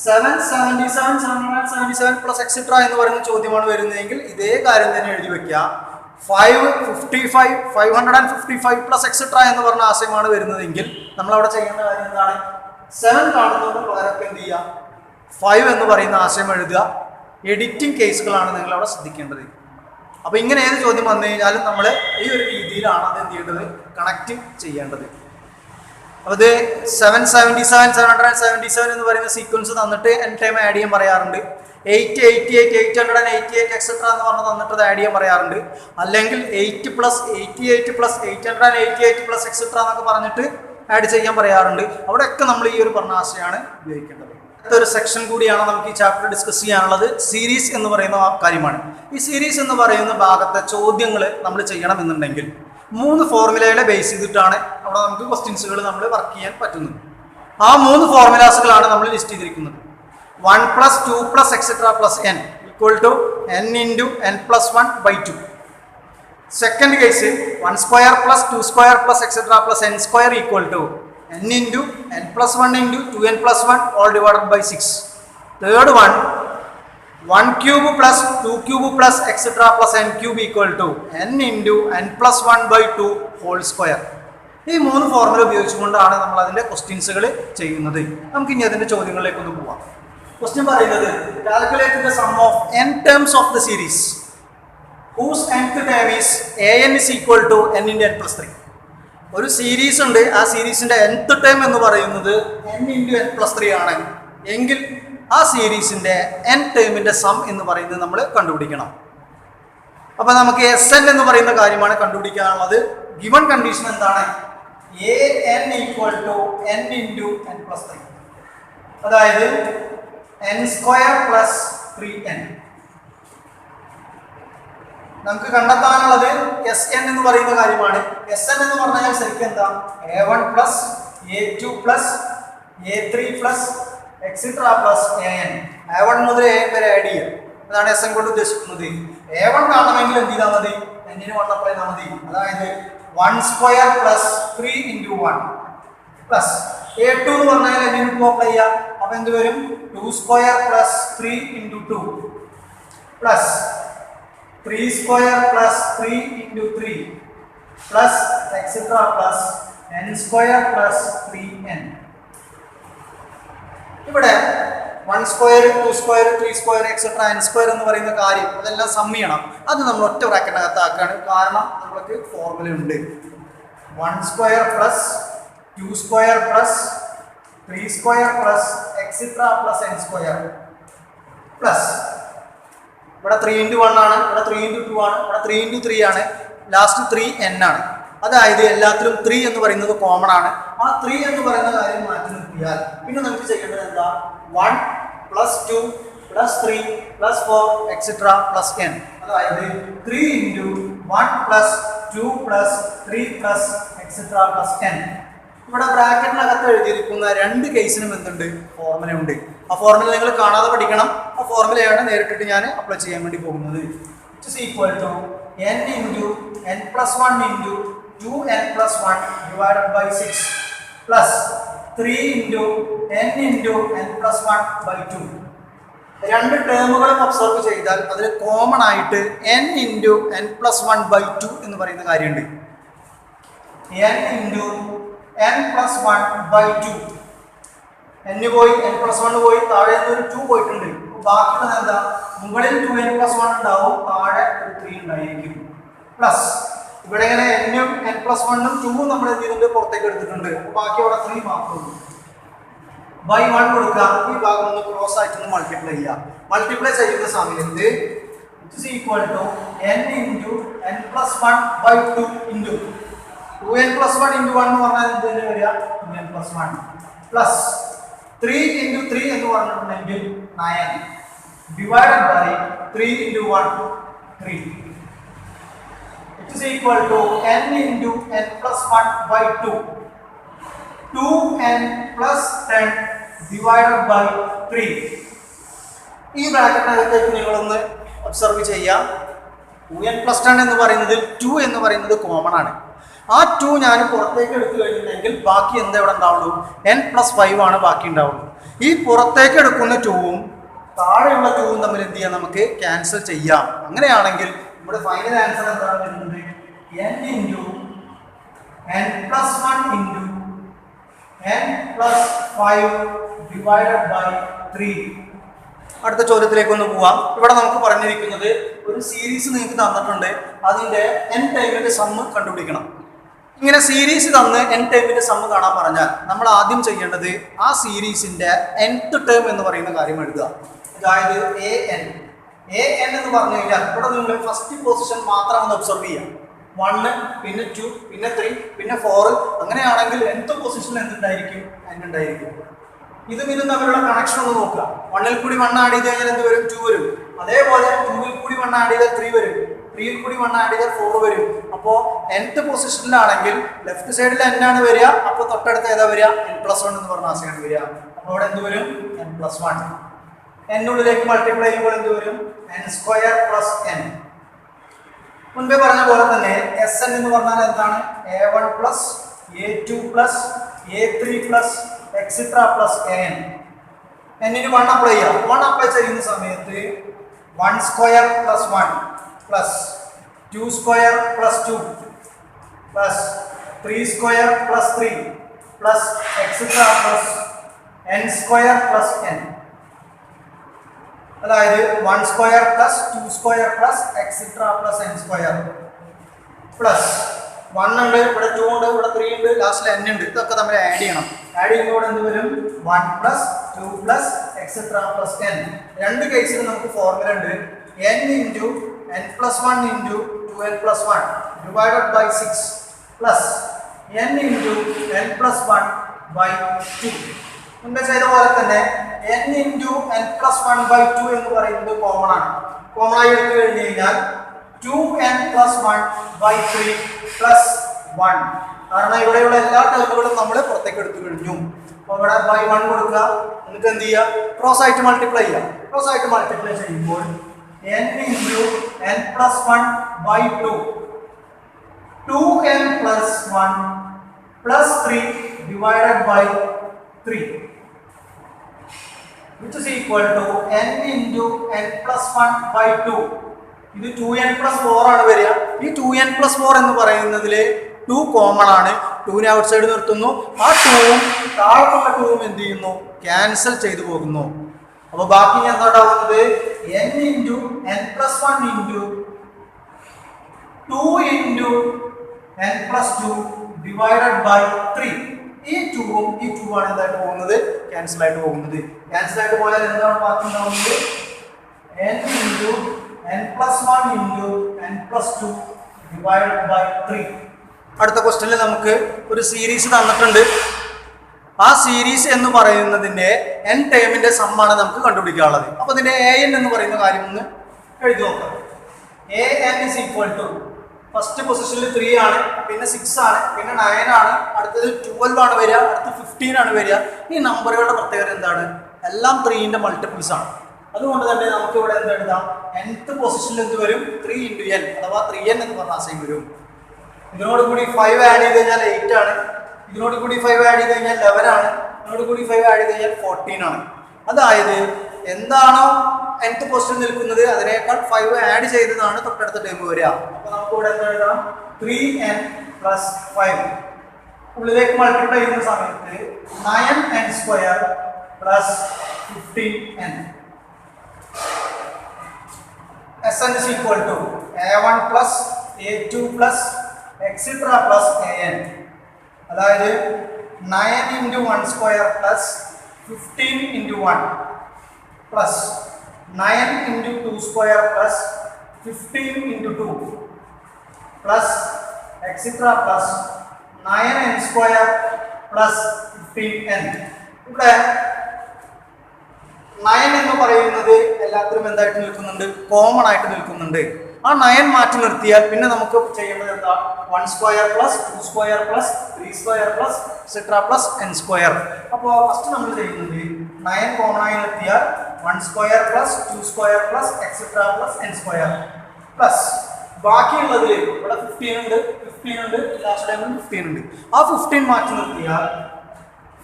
S1: 777 777 പ്ലസ് എക്സെട്ര എന്ന് പറയുന്ന ചോദ്യമാണ് വരുന്നതെങ്കിൽ ഇതേ കാര്യം തന്നെ എഴുതി വെക്കുക. 555 555 പ്ലസ് എക്സെട്ര എന്ന് പറഞ്ഞ ആശയമാണ് വരുന്നതെങ്കിൽ നമ്മൾ അവിടെ ചെയ്യേണ്ട കാര്യം എന്താണ്, 7 കാണുന്നതിന് പകരമൊക്കെ എന്ത് ചെയ്യുക 5 എന്ന് പറയുന്ന ആശയം എഴുതുക. എഡിറ്റിംഗ് കേസുകളാണ് നിങ്ങൾ അവിടെ ശ്രദ്ധിക്കേണ്ടത്. അപ്പോൾ ഇങ്ങനെ ഏത് ചോദ്യം വന്നു കഴിഞ്ഞാലും നമ്മൾ ഈ ഒരു രീതിയിലാണ് അത് എന്ത് ചെയ്യേണ്ടത്, കണക്ട് ചെയ്യേണ്ടത്. അപ്പോൾ ഇത് 777 777 എന്ന് പറയുന്ന സീക്വൻസ് തന്നിട്ട് n ടൈം ആഡ് ചെയ്യാൻ പറയാറുണ്ട്. 888 888 എക്സെട്ര എന്ന് പറഞ്ഞ് തന്നിട്ട് അത് ആഡ് ചെയ്യാൻ പറയാറുണ്ട്. അല്ലെങ്കിൽ 8 plus 88 plus 888 plus എക്സെട്ര എന്നൊക്കെ പറഞ്ഞിട്ട് ആഡ് ചെയ്യാൻ പറയാറുണ്ട്. അവിടെയൊക്കെ നമ്മൾ ഈ ഒരു പറഞ്ഞ ആശയമാണ് ഉപയോഗിക്കേണ്ടത്. അടുത്തൊരു സെക്ഷൻ കൂടിയാണ് നമുക്ക് ഈ ചാപ്റ്റർ ഡിസ്കസ് ചെയ്യാനുള്ളത്. സീരീസ് എന്ന് പറയുന്ന കാര്യമാണ്. ഈ സീരീസ് എന്ന് പറയുന്ന ഭാഗത്തെ ചോദ്യങ്ങൾ നമ്മൾ ചെയ്യണം എന്നുണ്ടെങ്കിൽ 3 ഫോർമുലകളെ ബേസ് ചെയ്തിട്ടാണ് അവിടെ നമുക്ക് ക്വസ്റ്റ്യൻസുകൾ നമ്മൾ വർക്ക് ചെയ്യാൻ പറ്റുന്നത്. ആ 3 ഫോർമുലാസുകളാണ് നമ്മൾ ലിസ്റ്റ് ചെയ്തിരിക്കുന്നത്. 1 plus 2 plus etc plus n equal to n into n plus 1 by 2. Second case 1 square plus 2 square plus etc plus n square equal to n into n plus 1 into 2n plus 1 all divided by 6. Third one 1 cube plus 2 cube plus etc plus n cube equal to n into n plus 1 by 2 whole square. ഈ 3 formula ഉപയോഗിച്ചുകൊണ്ടാണ് നമ്മൾ അതിൻ്റെ ക്വസ്റ്റ്യൻസുകൾ ചെയ്യുന്നത്. നമുക്ക് ഇനി അതിൻ്റെ ചോദ്യങ്ങളിലേക്ക് ഒന്ന് പോവാം. ക്വസ്റ്റ്യൻ പറയുന്നത് calculate the sum of n terms of the series whose nth term is an is equal to n into n plus 3. ഒരു സീരീസ് ഉണ്ട്, ആ സീരീസിന്റെ nth ടേം എന്ന് പറയുന്നത് n into n plus 3 ആണ് എങ്കിൽ ആ സീരീസിന്റെ n ടേമിന്റെ സം എന്ന് പറയുന്നത് നമ്മൾ കണ്ടുപിടിക്കണം. അപ്പോൾ നമുക്ക് Sn എന്ന് പറയുന്ന കാര്യമാണ് കണ്ടുപിടിക്കാനുള്ളത്. ഗിവൺ കണ്ടീഷൻ എന്താണ്, an equal to n into n plus 3, അതായത് n സ്ക്വയർ പ്ലസ് 3n. നമുക്ക് കണ്ടെത്താനുള്ളത് Sn എന്ന് പറയുന്ന കാര്യമാണ്. Sn എന്ന് പറഞ്ഞാൽ ശരിക്കും എന്താ, a1 plus a2 plus a3 plus etcetera plus an. a1 മുതൽ an വരെ ആഡ് ചെയ്യുക, അതാണ് Sn കൊണ്ട് ഉദ്ദേശിക്കുന്നത്. a1 കാണണമെങ്കിൽ എന്ത് ചെയ്താൽ മതി, n-ന് 1 അപ്ലൈ ചെയ്താൽ മതി. അതായത് 1 square plus 3 into 1 plus a2 എന്ന് പറഞ്ഞാൽ n-ന് 2 അപ്ലൈ ചെയ്യുക. അപ്പോൾ എന്ത് വരും, 2 square plus 3 into 2 plus 3 square plus 3 into 3 plus etc plus n square plus 3n. ഇവിടെ 1 square 2 square 3 square etc n square എന്ന് പറയുന്ന കാര്യം അതെല്ലാം സം ചെയ്യണം. അത് നമ്മൾ ഒറ്റ ബ്രാക്കറ്റിനകത്ത് ആക്കുകയാണ്, കാരണം നമ്മൾക്ക് ഫോർമുല ഉണ്ട്. 1 square plus 2 square plus 3 square plus etc plus n square plus ഇവിടെ 3 into 1 ആണ്, ഇവിടെ 3 into 2 ആണ്, ഇവിടെ 3 into 3 ആണ്, ലാസ്റ്റ് 3n ആണ്. അതായത് എല്ലാത്തിലും 3 എന്ന് പറയുന്നത് കോമൺ ആണ്. ആ 3 എന്ന് പറയുന്ന കാര്യം മാറ്റി നിർത്തിയാൽ പിന്നെ നമുക്ക് ചെയ്യേണ്ടത് എന്താ? 1 + 2 + 3 + 4 എക്സെട്ര + n. അതായത് 3 × 1 + 2 + 3 + എക്സെട്ര + n. ഇവിടെ ബ്രാക്കറ്റിനകത്ത് എഴുതിയിരിക്കുന്ന രണ്ട് കേസിനും എന്തുണ്ട്? ഫോർമുല ഉണ്ട്. ആ ഫോർമുല നിങ്ങൾ കാണാതെ പഠിക്കണം. ആ ഫോർമുലയാണ് നേരിട്ടിട്ട് ഞാൻ അപ്ലൈ ചെയ്യാൻ വേണ്ടി പോകുന്നത്. It is equal to n × n + 1 × 2n + 1 divided by 6 plus 3 × n × n + 1 by 2. രണ്ട് ടേമുകളും ഒബ്സർവ് ചെയ്താൽ അതിൽ കോമൺ ആയിട്ട് n × n + 1 by 2 എന്ന് പറയുന്ന കാര്യമുണ്ട്. n × n + 1 by 2. n പോയി, n + 1 പോയി, താഴെ ഒരു 2 പോയിട്ടുണ്ട്. ബാക്കിയുള്ളത് എന്താ? മുകളിൽ 2n + 1 ഉണ്ടാവും, താഴെ ഒരു 3 ഉണ്ടായിരിക്കും. പ്ലസ് ഇവിടെ ഇങ്ങനെ n-ഉം n + 1-ഉം 2-ഉം നമ്മൾ എന്ത് ചെയ്തിട്ടുണ്ട്? പുറത്തേക്ക് എടുത്തിട്ടുണ്ട്. ബാക്കി അവിടെ 3 മാത്രമേ ഉള്ളൂ. ബൈ 1 കൊടുക്കുക. ഈ ഭാഗം ഒന്ന് ക്രോസ് ആയിട്ടൊന്ന് മൾട്ടിപ്ലൈ ചെയ്യുക. മൾട്ടിപ്ലൈ ചെയ്യുന്ന സമയത്ത് it is equal to n × n + 1 by 2 × 2n + 1 × 1 എന്ന് പറഞ്ഞാൽ എന്ത് തന്നെ വരിക? 2n + 1 പ്ലസ് 3 × 3 എന്ന് പറഞ്ഞിട്ടുണ്ടെങ്കിൽ 9 divided by 3 × 1 3. It is equal to n × n + 1 by 2. 2n + 10 divided by 3. ഈ ബ്രാക്കറ്റിനകത്തേക്ക് നിങ്ങളൊന്ന് ഒബ്സർവ് ചെയ്യാം. 2n + 10 എന്ന് പറയുന്നത് 2 എന്ന് പറയുന്നത് കോമൺ ആണ്. ആ 2 ഞാൻ പുറത്തേക്ക് എടുത്തു കഴിഞ്ഞിട്ടുണ്ടെങ്കിൽ ബാക്കി എന്താ ഇവിടെ ഉണ്ടാവുള്ളൂ? n + 5 ആണ് ബാക്കി ഉണ്ടാവുള്ളൂ. ഈ പുറത്തേക്ക് എടുക്കുന്ന 2-ഉം താഴെയുള്ള 2-ഉം തമ്മിൽ എന്ത് ചെയ്യാം? നമുക്ക് ക്യാൻസൽ ചെയ്യാം. അങ്ങനെയാണെങ്കിൽ ഇവിടെ ഫൈനൽ ആൻസർ എന്താണ് വരുന്നത്? n × n + 1 × n + 5 divided by 3. അടുത്ത ചോദ്യത്തിലേക്ക് ഒന്ന് പോവാം. ഇവിടെ നമുക്ക് പറഞ്ഞിരിക്കുന്നത് ഒരു സീരീസ് നിങ്ങൾക്ക് തന്നിട്ടുണ്ട്. അതിന്റെ n ടൈമിന്റെ സമ്മ് കണ്ടുപിടിക്കണം. ഇങ്ങനെ സീരീസ് തന്ന് n ടൈമിന്റെ സമ്മ് കാണാൻ പറഞ്ഞാൽ നമ്മൾ ആദ്യം ചെയ്യേണ്ടത് ആ സീരീസിന്റെ nth ടേം എന്ന് പറയുന്ന കാര്യം എഴുതുക. അതായത് an എന്ന് പറഞ്ഞു കഴിഞ്ഞാൽ ഇവിടെ നിങ്ങൾ ഫസ്റ്റ് പൊസിഷൻ മാത്രം ഒന്ന് ഒബ്സർവ് ചെയ്യാം. 1, പിന്നെ 2, പിന്നെ 3, പിന്നെ 4. അങ്ങനെയാണെങ്കിൽ nth പൊസിഷനിൽ എന്തുണ്ടായിരിക്കും? n ഉണ്ടായിരിക്കും. ഇതും തമ്മിലുള്ള കണക്ഷൻ ഒന്ന് നോക്കുക. 1-ൽ കൂടി 1 ആഡ് ചെയ്ത് കഴിഞ്ഞാൽ എന്ത് വരും? 2 വരും. അതേപോലെ 2-ൽ കൂടി 1 ആഡ് ചെയ്താൽ 3 വരും. 3-ൽ കൂടി 1 ആഡ് ചെയ്താൽ 4 വരും. അപ്പോൾ nth പൊസിഷനിലാണെങ്കിൽ ലെഫ്റ്റ് സൈഡിൽ n ആണ് വരിക. അപ്പോൾ തൊട്ടടുത്ത് ഏതാ വരിക? n + 1 എന്ന് പറഞ്ഞ ആശയാണ് വരിക. അപ്പോൾ അവിടെ എന്ത് വരും? n + 1. n ഉള്ളിലേക്ക് മൾട്ടിപ്ലൈ ചെയ്യുമ്പോൾ എന്ത് വരും? n² + n. മുൻപേ പറഞ്ഞ പോലെ തന്നെ Sn എന്ന് പറഞ്ഞാൽ എന്താണ്? a1 + a2 + a3 + etcetera + an. n-ന് 1 apply ചെയ്യാം. 1 അപ്ലൈ ചെയ്യുന്ന സമയത്ത് 1² + 1 plus 2² + 2 plus 3² + 3 plus etcetera n² + n. അതായത് 1² + 2² + എക്സെട്ര + n² പ്ലസ് 1 ഉണ്ട്, ഇവിടെ 2 ഉണ്ട്, ഇവിടെ 3 ഉണ്ട്, ലാസ്റ്റിൽ n ഉണ്ട്. ഇതൊക്കെ തമ്മിൽ ആഡ് ചെയ്യണം. ആഡ് ചെയ്യുമ്പോൾ എന്ത് വരും? 1 + 2 + എക്സെട്ര + n. രണ്ട് കേസിലും നമുക്ക് ഫോർമുല ഉണ്ട്. n × n + 1 × 2n + 1 divided by 6 plus n × n + 1 by 2. മുൻപേ ചെയ്ത പോലെ തന്നെ n × n + 1 by 2 എന്ന് പറയുന്നത് കോമൺ ആണ്. കോമൺ ആയി എടുത്തു കഴിഞ്ഞു കഴിഞ്ഞാൽ 2n + 1 by 3 plus 1. കാരണം ഇവിടെയുള്ള എല്ലാ ടേമുകളും നമ്മൾ പുറത്തേക്ക് എടുത്തു കഴിഞ്ഞു. അപ്പോൾ ഇവിടെ by 1 കൊടുക്കുക. എന്നിട്ട് എന്ത് ചെയ്യുക? ക്രോസ് ആയിട്ട് മൾട്ടിപ്ലൈ ചെയ്യുക. ക്രോസ് ആയിട്ട് മൾട്ടിപ്ലൈ ചെയ്യുമ്പോൾ n × n + 1 by 2. 2n + 1 plus 3 divided by 3. Which is equal to n × n + 1 by 2. ഇത് 2n + 4 ആണ് വരിക. ഈ 2n + 4 എന്ന് പറയുന്നതിൽ 2 കോമൺ ആണ്. 2നെ ഔട്ട് സൈഡ് നിർത്തുന്നു. ആ 2ഉം താഴത്തുള്ള 2ഉം എന്ത് ചെയ്യുന്നു? ക്യാൻസൽ ചെയ്തു പോകുന്നു. അപ്പോൾ ബാക്കി എന്താ ഉണ്ടാവുന്നത്? n × n + 1 × 2 × n + 2 divided by 3. ഈ 2ഉം ഈ 2 ആണ് എന്തായിട്ട് പോകുന്നത്? ക്യാൻസൽ ആയിട്ട് പോകുന്നത്. ക്യാൻസൽ ആയിട്ട് പോയാൽ എന്താണ് ബാക്കി ഉണ്ടാവുന്നത്? n × n + 1 × n + 2 divided by 3. അടുത്ത ക്വസ്റ്റ്യനിൽ നമുക്ക് ഒരു സീരീസ് തന്നിട്ടുണ്ട്. ആ സീരീസ് എന്ന് പറയുന്നതിന്റെ n ടേമിന്റെ സമ്മാണ് നമുക്ക് കണ്ടുപിടിക്കാനുള്ളത്. അപ്പൊ ഇതിന്റെ an എന്ന് പറയുന്ന കാര്യം ഒന്ന് എഴുതി നോക്കാം. an is equal to first പൊസിഷനിൽ 3 ആണ്, പിന്നെ 6 ആണ്, പിന്നെ 9 ആണ്, അടുത്തത് 12 ആണ് വരിക, അടുത്ത് 15 ആണ് വരിക. ഈ നമ്പറുകളുടെ പ്രത്യേകത എന്താണ്? എല്ലാം 3ന്റെ മൾട്ടിപ്പിൾസ് ആണ്. അതുകൊണ്ട് തന്നെ നമുക്ക് ഇവിടെ എന്ത് എഴുതാം? nth പൊസിഷനിൽ എന്ത് വരും? 3 × n അഥവാ 3n എന്ന് പറഞ്ഞ ആശയം വരും. ഇതിനോട് കൂടി 5 ആഡ് ചെയ്ത് കഴിഞ്ഞാൽ 8 ആണ്, ഇതിനോട് കൂടി 5 ആഡ് ചെയ്ത് കഴിഞ്ഞാൽ 11 ആണ്, ഇതിനോട് കൂടി 5 ആഡ് ചെയ്ത് കഴിഞ്ഞാൽ 14 ആണ്. അതായത് എന്താണോ nth പൊസിഷൻ നിൽക്കുന്നത് അതിനേക്കാൾ 5 ആഡ് ചെയ്തതാണ് തൊട്ടടുത്ത ടേം വരിക. അപ്പൊ നമുക്ക് ഇവിടെ എന്താ എഴുതാം? 3n + 5 ഉള്ളിലേക്ക് മൾട്ടിപ്ലൈ ചെയ്യുന്ന സമയത്ത് 9n² + 15n. Sn is equal to a1 + a2 + etc. + an. അതായത് 9 × 1² + 15 × 1 plus 9 × 2² plus 15 × 2 plus etc. plus 9n² plus 15n. ഇവിടെ 9 എന്ന് പറയുന്നത് എല്ലാത്തിലും എന്തായിട്ട് നിൽക്കുന്നുണ്ട്? കോമൺ ആയിട്ട് നിൽക്കുന്നുണ്ട്. ആ 9 മാറ്റി നിർത്തിയാൽ പിന്നെ നമുക്ക് ചെയ്യേണ്ടത് എന്താ? 1² plus 2² plus 3² plus etc. plus n². അപ്പോൾ ഫസ്റ്റ് നമ്മൾ ചെയ്യുന്നത് 9 കോമൺ ആയി നിർത്തിയാൽ 1² plus 2² plus etc. plus n² plus ബാക്കിയുള്ളതിൽ ഇവിടെ 15 ഉണ്ട്, ലാസ്റ്റ് ടൈമിൽ 15 ഉണ്ട്. ആ 15 മാറ്റി നിർത്തിയാൽ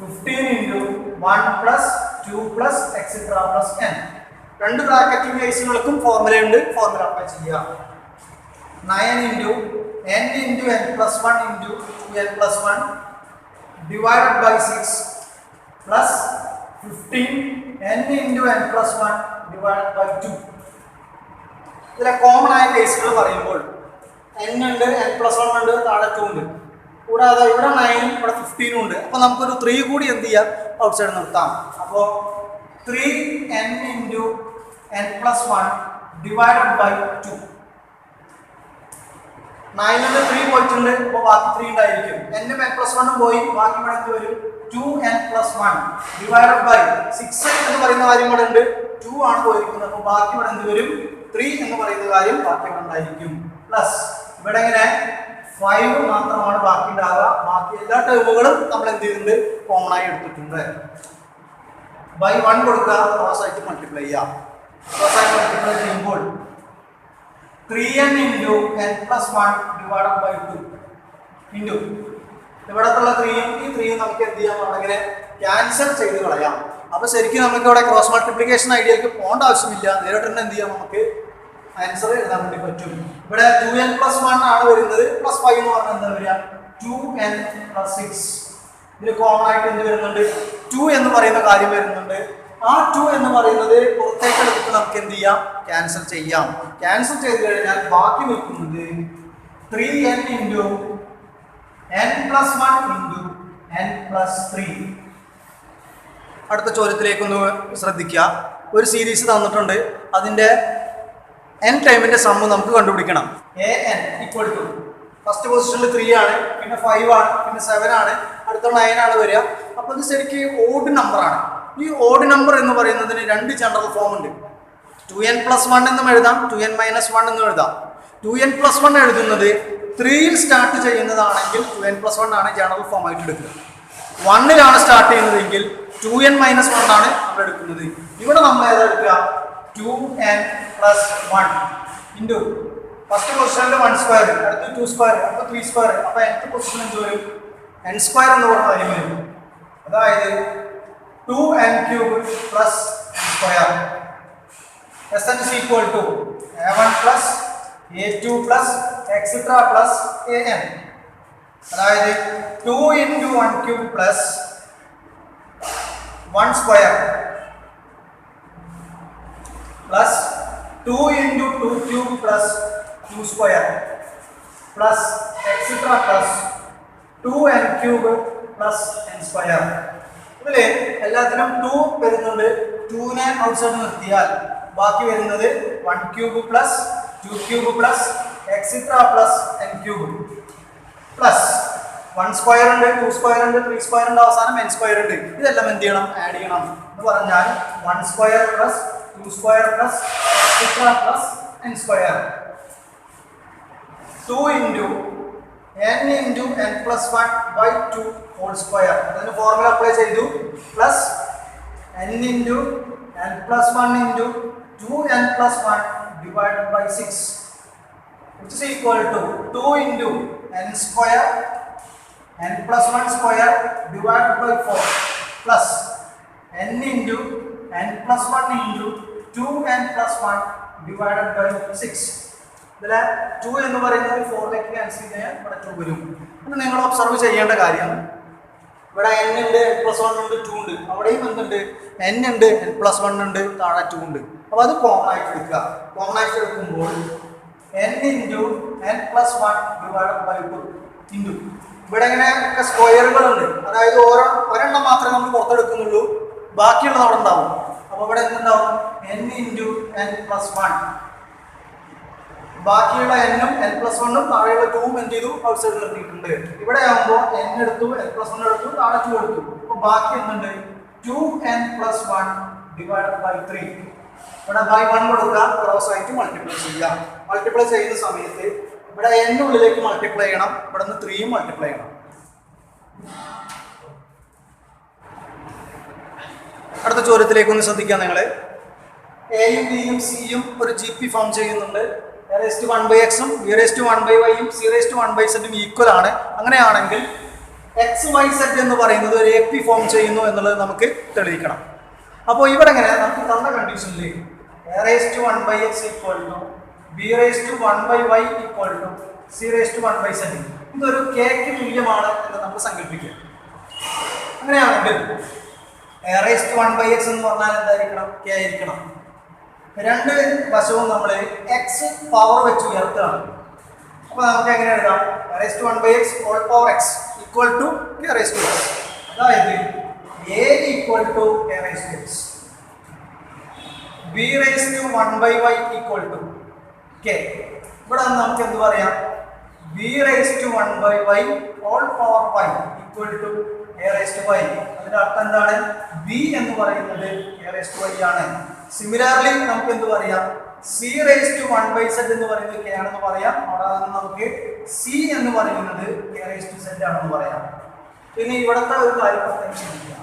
S1: 15 × 1 plus 2 plus etc. plus n. രണ്ട് ബ്രാക്കറ്റും കേസുകൾക്കും ഫോർമുല ഉണ്ട്, ഫോർമുല അപ്ലൈ ചെയ്യുക. 9 × n × n + 1 × 2n + 1 divided by 6 plus 15 n × n + 1 divided by 2. ഇതിലെ കോമൺ ആയ കേസുകൾ പറയുമ്പോൾ n ഉണ്ട്, n + 1 ഉണ്ട്, താഴെ 2 ഉണ്ട്, കൂടാതെ ഇവിടെ 9 ഇവിടെ 15 ഉണ്ട്. അപ്പോൾ നമുക്കൊരു 3 കൂടി എന്ത് ചെയ്യാം? ഔട്ട് സൈഡ് നിർത്താം. അപ്പോൾ 3n × n + 1 divided by 2. 9 ൽ 3 പോയിട്ടുണ്ട്, അപ്പോൾ ബാക്കി 3 ഉണ്ടായിരിക്കും. n ഉം n + 1 പോയി, ബാക്കി ഇവിടെ എന്ത് വരും? 2n + 1 divided by 6 എന്ന് പറയുന്ന കാര്യം ഇവിടെ ഉണ്ട്, 2 ആണ് പോയിരിക്കുന്നത്. അപ്പോൾ ബാക്കി ഇവിടെ എന്ത് വരും? 3 എന്ന് പറയുന്ന കാര്യം ബാക്കി ഇവിടെ ഉണ്ടായിരിക്കും. പ്ലസ് ഇവിടെ ഇങ്ങനെ 5 മാത്രമാണ് ബാക്കി ഉണ്ടാവുക. ബാക്കി എല്ലാ ടേമുകളും നമ്മൾ എന്ത് ചെയ്തിട്ടുണ്ട്? കോമൺ ആയി എടുത്തിട്ടുണ്ട്. ബൈ 1 കൊടുക്കുക, ക്രോസ് ആയിട്ട് മൾട്ടിപ്ലൈ ചെയ്യാം. ക്രോസ് ആയിട്ട് മൾട്ടിപ്ലൈ ചെയ്യുമ്പോൾ 3n × n + 1 divided by 2 into ഇവിടത്തുള്ള 3യും ഈ 3യും നമുക്ക് എന്ത് ചെയ്യാം? നമ്മളിങ്ങനെ ക്യാൻസൽ ചെയ്ത് കളയാം. അപ്പോൾ ശരിക്കും നമുക്ക് ഇവിടെ ക്രോസ് മൾട്ടിപ്ലിക്കേഷൻ ഐഡിയയിലേക്ക് പോകേണ്ട ആവശ്യമില്ല, നേരിട്ട് തന്നെ എന്ത് ചെയ്യാം? നമുക്ക് ആൻസർ എഴുതാൻ വേണ്ടി പറ്റും. ഇവിടെ 2n + 1 ആണ് വരുന്നത്, +5 എന്ന് പറഞ്ഞാൽ എന്താ വരിക? 2n + 6. ഇതിൽ കോമൺ ആയിട്ട് എന്ത് വരുന്നുണ്ട്? 2 എന്ന് പറയുന്ന കാര്യം വരുന്നുണ്ട്. ആ 2 എന്ന് പറയുന്നത് പുറത്തേക്ക് എടുത്തിട്ട് നമുക്ക് എന്ത് ചെയ്യാം? ക്യാൻസൽ ചെയ്യാം. ക്യാൻസൽ ചെയ്ത് കഴിഞ്ഞാൽ ബാക്കി നിൽക്കുന്നത് 3n × n + 1 × n + 3. അടുത്ത ചോദ്യത്തിലേക്ക് ഒന്ന് ശ്രദ്ധിക്കുക. ഒരു സീരീസ് തന്നിട്ടുണ്ട്, അതിൻ്റെ n ടൈമിന്റെ സമ്മ് നമുക്ക് കണ്ടുപിടിക്കണം. an = ഫസ്റ്റ് പൊസിഷനിൽ 3 ആണ്, പിന്നെ 5 ആണ്, പിന്നെ 7 ആണ്, അടുത്ത 9 ആണ് വരിക. അപ്പോൾ ഇത് ശരിക്കും ഓഡ് നമ്പറാണ്. ഈ ഓഡ് നമ്പർ എന്ന് പറയുന്നതിന് 2 ജനറൽ ഫോം ഉണ്ട്. 2n + 1 എന്നും എഴുതാം, 2n - 1 എന്നും എഴുതാം. 2n + 1 എഴുതുന്നത് 3യിൽ സ്റ്റാർട്ട് ചെയ്യുന്നതാണെങ്കിൽ 2n + 1 ആണ് ജനറൽ ഫോം ആയിട്ട് എടുക്കുക. 1ലാണ് സ്റ്റാർട്ട് ചെയ്യുന്നതെങ്കിൽ 2n - 1 ആണ് നമ്മൾ എടുക്കുന്നത്. ഇവിടെ നമ്മൾ ഏതാ എടുക്കുക? 2n + 1 ഇൻറ്റു ഫസ്റ്റ് പൊസിഷനിൽ 1², അടുത്ത് 2², അപ്പോൾ 3², അപ്പോൾ nth പൊസിഷൻ എന്ത് വരും? n² എന്ന് പറഞ്ഞ കാര്യം വരും. അതായത് 2n³ + n². Sn is equal to a1 + a2 + etc. + an. അതായത് 2 × 1³ + 1² plus 2 × 2³ plus 2² plus etc. plus 2n³ plus n². ഇതിൽ എല്ലാത്തിനും 2 വരുന്നുണ്ട്. 2നെ ഔട്ട്സൈഡ് നിർത്തിയാൽ ബാക്കി വരുന്നത് 1³ plus 2³ plus etc. plus n³. Plus 1 square ഉണ്ട്, 2 സ്ക്വയർ ഉണ്ട്, 3 സ്ക്വയർ ഉണ്ട്, അവസാനം n സ്ക്വയർ ഉണ്ട്. ഇതെല്ലാം എന്ത് ചെയ്യണം? ആഡ് ചെയ്യണം. എന്ന് പറഞ്ഞാൽ 1 square plus 2 square plus plus n square 2 into n into n plus 1 by 2 whole square. അതിന് ഫോർമുല അപ്ലൈ ചെയ്തു. Plus n into n plus 1 into 2n plus 1 divided by 6 which is equal to 2 into n square n plus 1 square divided by 4 plus n into n plus 1 into 2n plus 1 divided by 6. ഇതിൽ 2 എന്ന് പറയുന്നത് 4 ലേക്ക് cancel ചെയ്യാൻ ഇവിടെ 2 വരും. ഇത് നിങ്ങൾ observe ചെയ്യേണ്ട കാര്യം, ഇവിടെ n ഉണ്ട്, n plus 1 ഉണ്ട്, 2 ഉണ്ട്. അവിടെയും എന്തുണ്ട്? n ഉണ്ട്, n plus 1 ഉണ്ട്, താഴെ 2 ഉണ്ട്. അപ്പോൾ അത് കോമൺ ആയിട്ട് എടുക്കുക. കോമൺ ആയിട്ട് എടുക്കുമ്പോൾ n into n plus 1 divided by 2 into ഇവിടെ ഇങ്ങനെ ഒക്കെ സ്ക്വയറുകളുണ്ട്. അതായത് ഒരെണ്ണം മാത്രമേ നമ്മൾ പുറത്തെടുക്കുന്നുള്ളൂ, ബാക്കിയുള്ളത് അവിടെ ഉണ്ടാവും. അപ്പോൾ ഇവിടെ എന്തുണ്ടാവും? n into n plus 1. ബാക്കിയുള്ള n-ഉം n plus 1-ഉം താഴെയുള്ള 2-ഉം എന്ത് ചെയ്തു? ഔട്ട് സൈഡ് നിർത്തിയിട്ടുണ്ട്. ഇവിടെ ആകുമ്പോൾ n എടുത്തു, n plus 1 എടുത്തു, താഴെ 2 എടുത്തു. അപ്പോൾ ബാക്കി എന്തുണ്ട്? 2n plus 1 divided by 3. ഇവിടെ ബൈ 1 കൊടുക്കുക, ക്രോസ് ആയിട്ട് മൾട്ടിപ്ലൈ ചെയ്യാം. മൾട്ടിപ്ലൈ ചെയ്യുന്ന സമയത്ത് ഇവിടെ n ഉള്ളിലേക്ക് മൾട്ടിപ്ലൈ ചെയ്യണം, ഇവിടെ നിന്ന് 3 മൾട്ടിപ്ലൈ ചെയ്യണം. അടുത്ത ചോദ്യത്തിലേക്ക് ഒന്ന് ശ്രദ്ധിക്കാം നിങ്ങൾ. എയും ബിയും സിയും ഒരു GP ഫോം ചെയ്യുന്നുണ്ട്. a⁴1/x-ഉം b⁴1/y-ഉം c⁴1/z-ഉം ഈക്വൽ ആണ്. അങ്ങനെയാണെങ്കിൽ x,y,z എന്ന് പറയുന്നത് ഒരു AP ഫോം ചെയ്യുന്നു എന്നുള്ളത് നമുക്ക് തെളിയിക്കണം. അപ്പോൾ ഇവിടെ എങ്ങനെ നമുക്ക് തന്ന കണ്ടീഷനിൽ a⁴1/x equal to b⁴1/y equal to c⁴1/z ഇതൊരു kക്ക് തുല്യമാണ് എന്ന് നമ്മൾ സങ്കല്പിക്കുക. അങ്ങനെയാണെങ്കിൽ a⁴1/x എന്ന് പറഞ്ഞാൽ എന്തായിരിക്കണം? k ആയിരിക്കണം. രണ്ട് വശവും നമ്മൾ x പവർ വെച്ച് ഉയർത്തുകയാണ്. അപ്പോൾ നമുക്ക് എങ്ങനെ എഴുതാം? a⁴1/x whole power x equal to k⁴x. അതായത് a equal to k⁴x, b⁴1/y equal to k. ഇവിടെ നമുക്ക് എന്ത് പറയാം? b⁴1/y whole power y equal to k⁴y. അതിന്റെ അർത്ഥം എന്താണ്? b എന്ന് പറയുന്നത് k⁴y ആണ്. സിമിലർലി നമുക്ക് എന്ത് പറയാം? c⁴1/z എന്ന് പറയുന്നത് k ആണെന്ന് പറയാം. അവിടെ നിന്ന് നമുക്ക് c എന്ന് പറയുന്നത് k⁴z ആണെന്ന് പറയാം. പിന്നെ ഇവിടുത്തെ ഒരു കാര്യം പ്രത്യേകം ശ്രദ്ധിക്കുക.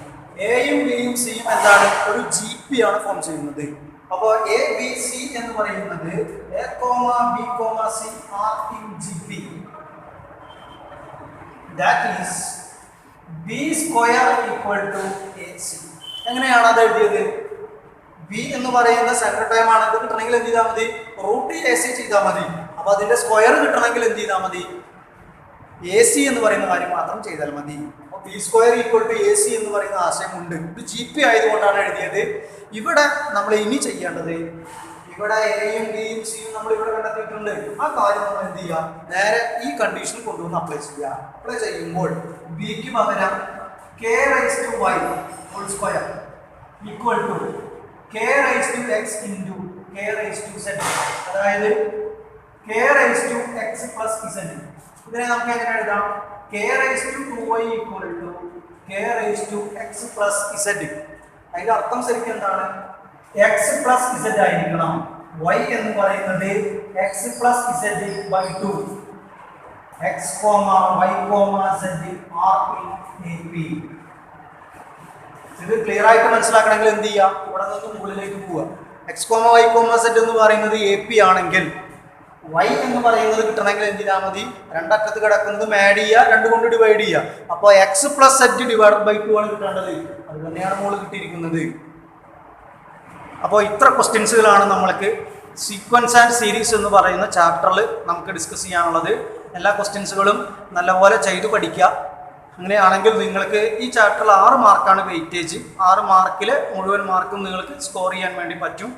S1: എയും ബിയും സിയും എന്താണ്? ഒരു GP ആണ് ഫോം ചെയ്യുന്നത്. അപ്പോൾ എ ബി സി എന്ന് പറയുന്നത് a, b, c are in GP. That is b square equal to ac. എങ്ങനെയാണ് അത് എഴുതിയത്? b എന്ന് പറയുന്ന സെൻട്രൽ ടൈം ആണ്. ഇത് കിട്ടണമെങ്കിൽ എന്ത് ചെയ്താൽ മതി? √ac ചെയ്താൽ മതി. അപ്പോൾ അതിന്റെ സ്ക്വയർ കിട്ടണമെങ്കിൽ എന്ത് ചെയ്താൽ മതി? ac എന്ന് പറയുന്ന കാര്യം മാത്രം ചെയ്താൽ മതി. അപ്പോൾ b square equal to ac എന്ന് പറയുന്ന ആശയമുണ്ട്. ഇത് GP ആയതുകൊണ്ടാണ് എഴുതിയത്. ഇവിടെ നമ്മൾ ഇനി ചെയ്യേണ്ടത്, ഇവിടെ എയും ബിയും സിയും നമ്മൾ ഇവിടെ കണ്ടെത്തിയിട്ടുണ്ട്. ആ കാര്യം നമ്മൾ എന്ത് ചെയ്യുക? നേരെ ഈ കണ്ടീഷൻ കൊണ്ടുവന്ന് അപ്ലൈ ചെയ്യുക. അപ്ലൈ ചെയ്യുമ്പോൾ ബിക്ക് പകരം k⁴y whole square equal to k⁴x into k⁴z. അതായത് k⁴x പ്ലസ് z. ഇതിനെ നമുക്ക് എങ്ങനെ എഴുതാം? k⁴2y equal to k⁴x plus z. അതിന്റെ അർത്ഥം ശരിക്കും എന്താണ്? x പ്ലസ് z ആയിരിക്കണം. y എന്ന് പറയുന്നത് x plus z by 2. x, y, z are in AP. ഇത് ക്ലിയർ ആയിട്ട് മനസ്സിലാക്കണമെങ്കിൽ എന്ത് ചെയ്യുക? ഇവിടെ നിന്ന് മുകളിലേക്ക് പോവുക. x, y, z എന്ന് പറയുന്നത് AP ആണെങ്കിൽ y എന്ന് പറയുന്നത് കിട്ടണമെങ്കിൽ എന്ത് ചെയ്താൽ മതി? രണ്ടറ്റത്ത് കിടക്കുന്നത് ആഡ് ചെയ്യുക, 2 കൊണ്ട് ഡിവൈഡ് ചെയ്യുക. അപ്പോൾ x plus z divide by 2 ആണ് കിട്ടേണ്ടത്. അത് തന്നെയാണ് മുകളിൽ കിട്ടിയിരിക്കുന്നത്. അപ്പോൾ ഇത്ര ക്വസ്റ്റ്യൻസുകളാണ് നമ്മൾക്ക് സീക്വൻസ് ആൻഡ് സീരീസ് എന്ന് പറയുന്ന ചാപ്റ്ററിൽ നമുക്ക് ഡിസ്കസ് ചെയ്യാനുള്ളത്. എല്ലാ ക്വസ്റ്റ്യൻസുകളും നല്ലപോലെ ചെയ്തു പഠിക്കുക. അങ്ങനെയാണെങ്കിൽ നിങ്ങൾക്ക് ഈ ചാപ്റ്ററിൽ 6 മാർക്കാണ് വെയിറ്റേജ്. 6 മാർക്കിൽ മുഴുവൻ മാർക്കും നിങ്ങൾക്ക് സ്കോർ ചെയ്യാൻ വേണ്ടി പറ്റും.